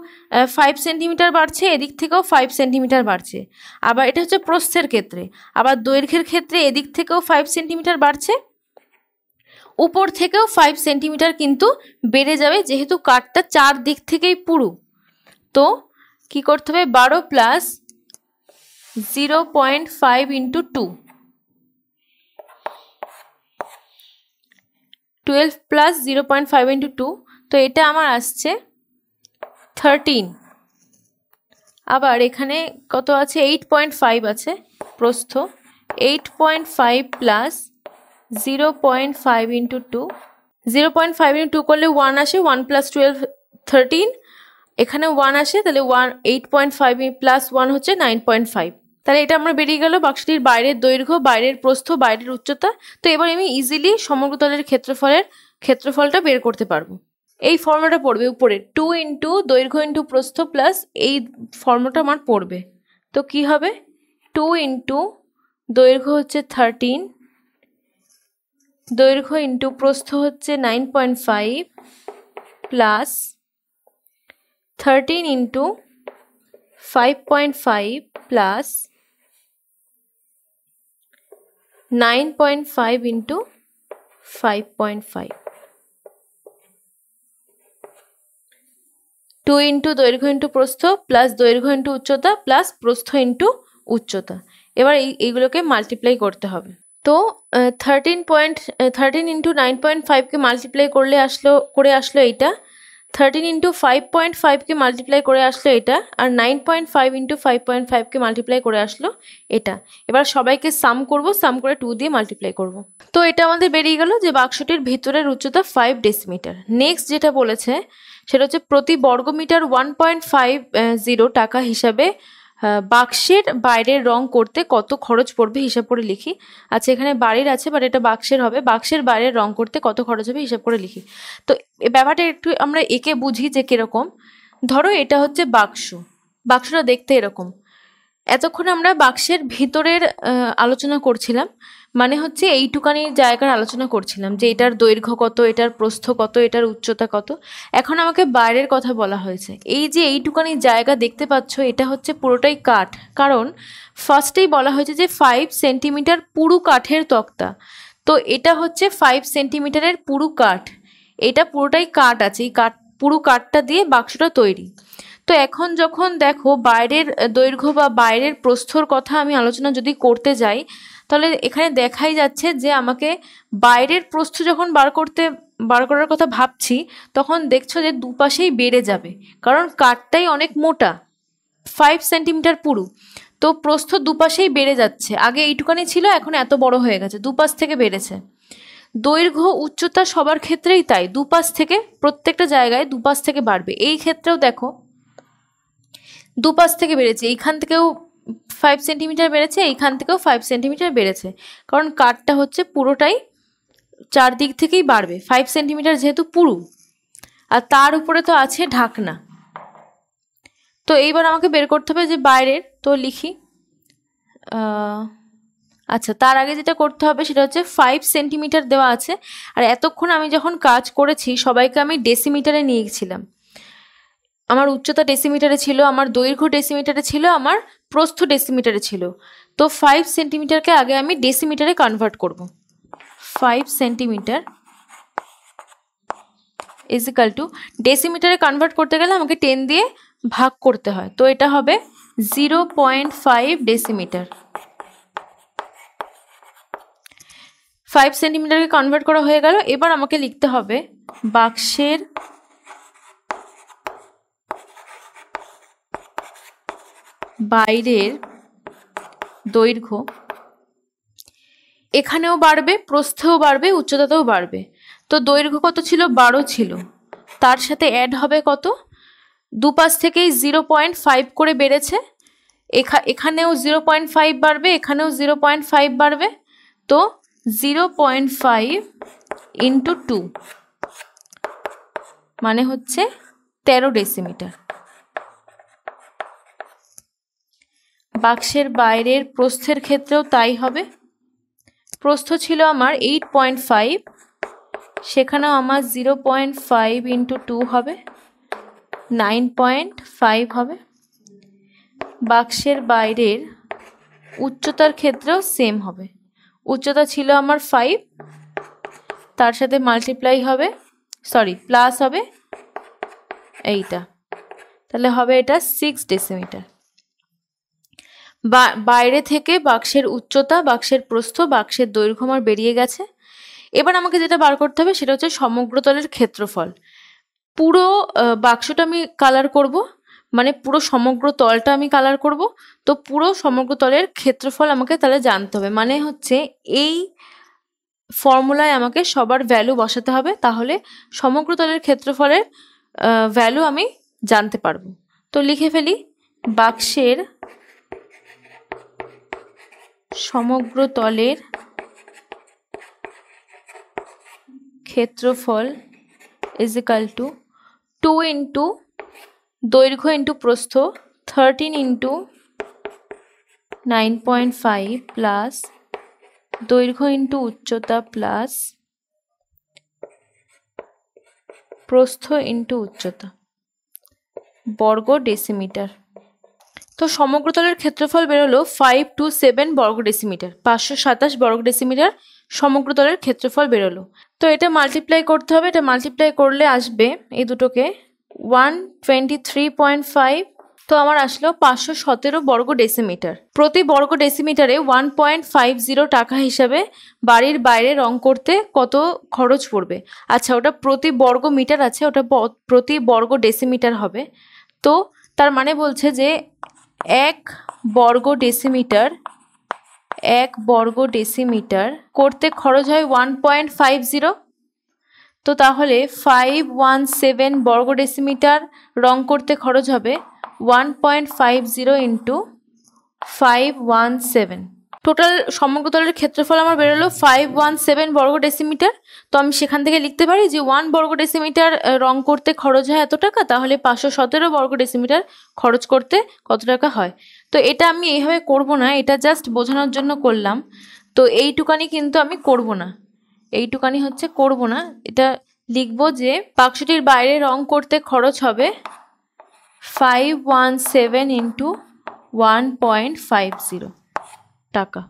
5 সেন্টিমিটার বাড়ছে, এদিক থেকেও 5 সেন্টিমিটার বাড়ছে। আবার এটা হচ্ছে প্রস্থের ক্ষেত্রে, আবার দৈর্ঘ্যের ক্ষেত্রে এদিক থেকেও 5 সেন্টিমিটার বাড়ছে, উপর থেকেও 5 সেন্টিমিটার কিন্তু বেড়ে যাবে, যেহেতু কাঠটা 4 দিক থেকেই পুরু। তো কি করতে হবে, 12 প্লাস 0.5 ইন্টু 2, 12 প্লাস 0.5 ইন্টু 2, তো এটা আমার আসছে 13। আবার এখানে কত আছে, 8.5 আছে প্রস্থ, 8.5 প্লাস 0.5 ইন্টু 2, 0.5 ইন্টু 2 করলে 1 আসে, 1 প্লাস 12 13, এখানে 1 আসে, তাহলে 8.5 প্লাস 1 হচ্ছে 9.5। তাহলে এটা আমরা বেরিয়ে গেল বাক্সটির বাইরের দৈর্ঘ্য, বাইরের প্রস্থ, বাইরের উচ্চতা। তো এবার আমি ইজিলি সমগ্র তলের ক্ষেত্রফলটা বের করতে পারবো। এই ফর্মুলাটা পড়বে উপরে, 2 ইন্টু দৈর্ঘ্য ইন্টু প্রস্থ প্লাস এই ফর্মুলাটা আমার পড়বে। তো কি হবে, 2 ইন্টু দৈর্ঘ্য হচ্ছে 13 দৈর্ঘ্য ইন্টু প্রস্থ হচ্ছে 9.5 plus 13 into 5.5 plus 9.5 into 5.5, 2 into দৈর্ঘ্য ইন্টু প্রস্থ প্লাস দৈর্ঘ্য ইন্টু উচ্চতা প্লাস প্রস্থ ইন্টু উচ্চতা। এবার এইগুলোকে মাল্টিপ্লাই করতে হবে। তো 13 ইন্টু 9.5কে মাল্টিপ্লাই করে আসলো এইটা, 13 ইন্টু 5.5কে মাল্টিপ্লাই করে আসলো এটা, আর 9.5 ইন্টু 5.5কে মাল্টিপ্লাই করে আসলো এটা। এবার সবাইকে সাম করব, সাম করে 2 দিয়ে মাল্টিপ্লাই করব। তো এটা আমাদের বেরিয়ে গেল যে বাক্সটির ভেতরের উচ্চতা 5 ডেসিমিটার। নেক্সট যেটা বলেছে সেটা হচ্ছে প্রতি বর্গমিটার 1.50 টাকা হিসাবে বাক্সের বাইরের রং করতে কত খরচ পড়বে হিসাব করে লিখি। আচ্ছা, এখানে বাড়ির আছে বাট এটা বাক্সের হবে, বাক্সের বাইরের রং করতে কত খরচ হবে হিসাব করে লিখি। তো ব্যাপারটা একটু আমরা একে বুঝি যে কিরকম। ধরো এটা হচ্ছে বাক্সটা দেখতে এরকম। এতক্ষণ আমরা বাক্সের ভিতরের আলোচনা করছিলাম, মানে হচ্ছে এইটুকানি জায়গার আলোচনা করছিলাম যে এটার দৈর্ঘ্য কত, এটার প্রস্থ কত, এটার উচ্চতা কত। এখন আমাকে বাইরের কথা বলা হয়েছে। এই যে এইটুকানি জায়গা দেখতে পাচ্ছ এটা হচ্ছে পুরোটাই কাঠ, কারণ ফার্স্টেই বলা হয়েছে যে 5 সেন্টিমিটার পুরু কাঠের তক্তা। তো এটা হচ্ছে 5 সেন্টিমিটারের পুরু কাঠ, এটা পুরোটাই কাঠ আছে, এই পুরু কাঠটা দিয়ে বাক্সটা তৈরি। তো এখন যখন দেখো বাইরের দৈর্ঘ্য বা বাইরের প্রস্থর কথা আমি আলোচনা যদি করতে যাই, তাহলে এখানে দেখাই যাচ্ছে যে আমাকে বাইরের প্রস্থ যখন বার করার কথা ভাবছি, তখন দেখছো যে দুপাশেই বেড়ে যাবে, কারণ কাঠটাই অনেক মোটা, 5 সেন্টিমিটার পুরু। তো প্রস্থ দুপাশেই বেড়ে যাচ্ছে, আগে এইটুকানি ছিল এখন এত বড় হয়ে গেছে, দুপাশ থেকে বেড়েছে। দৈর্ঘ্য উচ্চতা সবার ক্ষেত্রেই তাই, দুপাশ থেকে প্রত্যেকটা জায়গায় দুপাশ থেকে বাড়বে। এই ক্ষেত্রেও দেখো দুপাশ থেকে বেড়েছে, এইখান থেকেও 5 সেন্টিমিটার বেড়েছে, এইখান থেকেও 5 সেন্টিমিটার বেড়েছে, কারণ কাঠটা হচ্ছে পুরোটাই চারদিক থেকেই বাড়বে, 5 সেন্টিমিটার যেহেতু পুরু, আর তার উপরে তো আছে ঢাকনা। তো এইবার আমাকে বের করতে হবে যে বাইরের, তো লিখি। আচ্ছা, তার আগে যেটা করতে হবে সেটা হচ্ছে 5 সেন্টিমিটার দেওয়া আছে, আর এতক্ষণ আমি যখন কাজ করেছি সবাইকে আমি ডেসিমিটারে নিয়ে গেছিলাম। আমার উচ্চতা ডেসিমিটারে ছিল, আমার দৈর্ঘ্য ডেসিমিটারে ছিল, আমার প্রস্থ ডেসিমিটারে ছিল। তো 5 সেন্টিমিটারকে আগে আমি ডেসিমিটারে কনভার্ট করব। 5 সেন্টিমিটার ইজ ইকাল টু, ডেসিমিটারে কনভার্ট করতে গেলে আমাকে 10 দিয়ে ভাগ করতে হয়, তো এটা হবে 0.5 ডেসিমিটার। 5 সেন্টিমিটারকে কনভার্ট করা হয়ে গেল। এবার আমাকে লিখতে হবে বাক্সের বাইরের দৈর্ঘ্য, এখানেও বাড়বে, প্রস্থেও বাড়বে, উচ্চতাতেও বাড়বে। তো দৈর্ঘ্য কত ছিল? 12 ছিল, তার সাথে অ্যাড হবে কত? দুপাশ থেকেই 0.5 করে বেড়েছে, এখানেও 0.5 বাড়বে, এখানেও 0.5 বাড়বে। তো 0.5 ইন্টু 2 মানে হচ্ছে 13 ডেসিমিটার। বাক্সের বাইরের প্রস্থের ক্ষেত্রেও তাই হবে। প্রস্থ ছিল আমার 8.5, সেখানেও আমার 0.5 ইন্টু 2 হবে, 9.5 হবে। বাক্সের বাইরের উচ্চতার ক্ষেত্রেও সেম হবে, উচ্চতা ছিল আমার 5, তার সাথে মাল্টিপ্লাই হবে, প্লাস হবে এইটা, তাহলে হবে এটা 6 ডেসিমিটার। বাইরে থেকে বাক্সের উচ্চতা, বাক্সের প্রস্থ, বাক্সের দৈর্ঘ্য আমার বেরিয়ে গেছে। এবার আমাকে যেটা বার করতে হবে সেটা হচ্ছে সমগ্র তলের ক্ষেত্রফল। পুরো বাক্সটা আমি কালার করব, মানে পুরো সমগ্র তলটা আমি কালার করব। তো পুরো সমগ্র তলের ক্ষেত্রফল আমাকে তাহলে জানতে হবে, মানে হচ্ছে এই ফর্মুলায় আমাকে সবার ভ্যালু বসাতে হবে, তাহলে সমগ্র তলের ক্ষেত্রফলের ভ্যালু আমি জানতে পারবো। তো লিখে ফেলি, বাক্সের সমগ্র তলের ক্ষেত্রফল ইজ ইকাল টু 2 ইন্টু দৈর্ঘ্য ইন্টু প্রস্থ 13 ইন্টু 9.5 প্লাস দৈর্ঘ্য ইন্টু উচ্চতা প্লাস প্রস্থ ইন্টু উচ্চতা বর্গ ডেসিমিটার। তো সমগ্রতলের ক্ষেত্রফল বেরোলো 527 বর্গ ডেসিমিটার, 527 বর্গ ডেসিমিটার সমগ্রতলের ক্ষেত্রফল বেরোলো। তো এটা মাল্টিপ্লাই করতে হবে, এটা মাল্টিপ্লাই করলে আসবে এই দুটোকে 123.5। তো আমার আসলো 517 বর্গ ডেসিমিটার। প্রতি বর্গ ডেসিমিটারে 1.50 টাকা হিসাবে বাড়ির বাইরে রং করতে কত খরচ পড়বে। আচ্ছা, ওটা প্রতি বর্গ মিটার আছে, ওটা প্রতি বর্গ ডেসিমিটার হবে। তো তার মানে বলছে যে 1 বর্গ ডেসিমিটার করতে খরচ হয় 1.50। তো তাহলে 517 বর্গ ডেসিমিটার রং করতে খরচ হবে 1.50 ইন্টু 517। টোটাল সমগ্রতলের ক্ষেত্রফল আমার বেরোলো 517 বর্গ ডেসিমিটার। তো আমি সেখান থেকে লিখতে পারি যে 1 বর্গ ডেসিমিটার রং করতে খরচ হয় এত টাকা, তাহলে 517 বর্গ ডেসিমিটার খরচ করতে কত টাকা হয়। তো এটা আমি এইভাবে করব না, এটা জাস্ট বোঝানোর জন্য করলাম। তো এইটুকানি কিন্তু আমি করব না, এইটুকানি হচ্ছে করব না। এটা লিখব যে বাক্সটির বাইরে রং করতে খরচ হবে 517 ইন্টু 1.50 টাকা।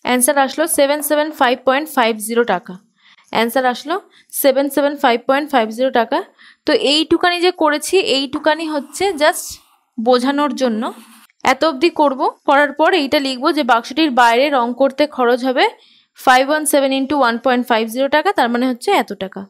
অ্যান্সার আসলো 775.50 টাকা। অ্যান্সার আসলো 775.50 টাকা। তো এইটুকানি যে করেছি, এইটুকানি হচ্ছে জাস্ট বোঝানোর জন্য। এত অবধি করব, করার পর এইটা লিখবো যে বাক্সটির বাইরে রং করতে খরচ হবে 517 ইন্টু 1.50 টাকা, তার মানে হচ্ছে এত টাকা।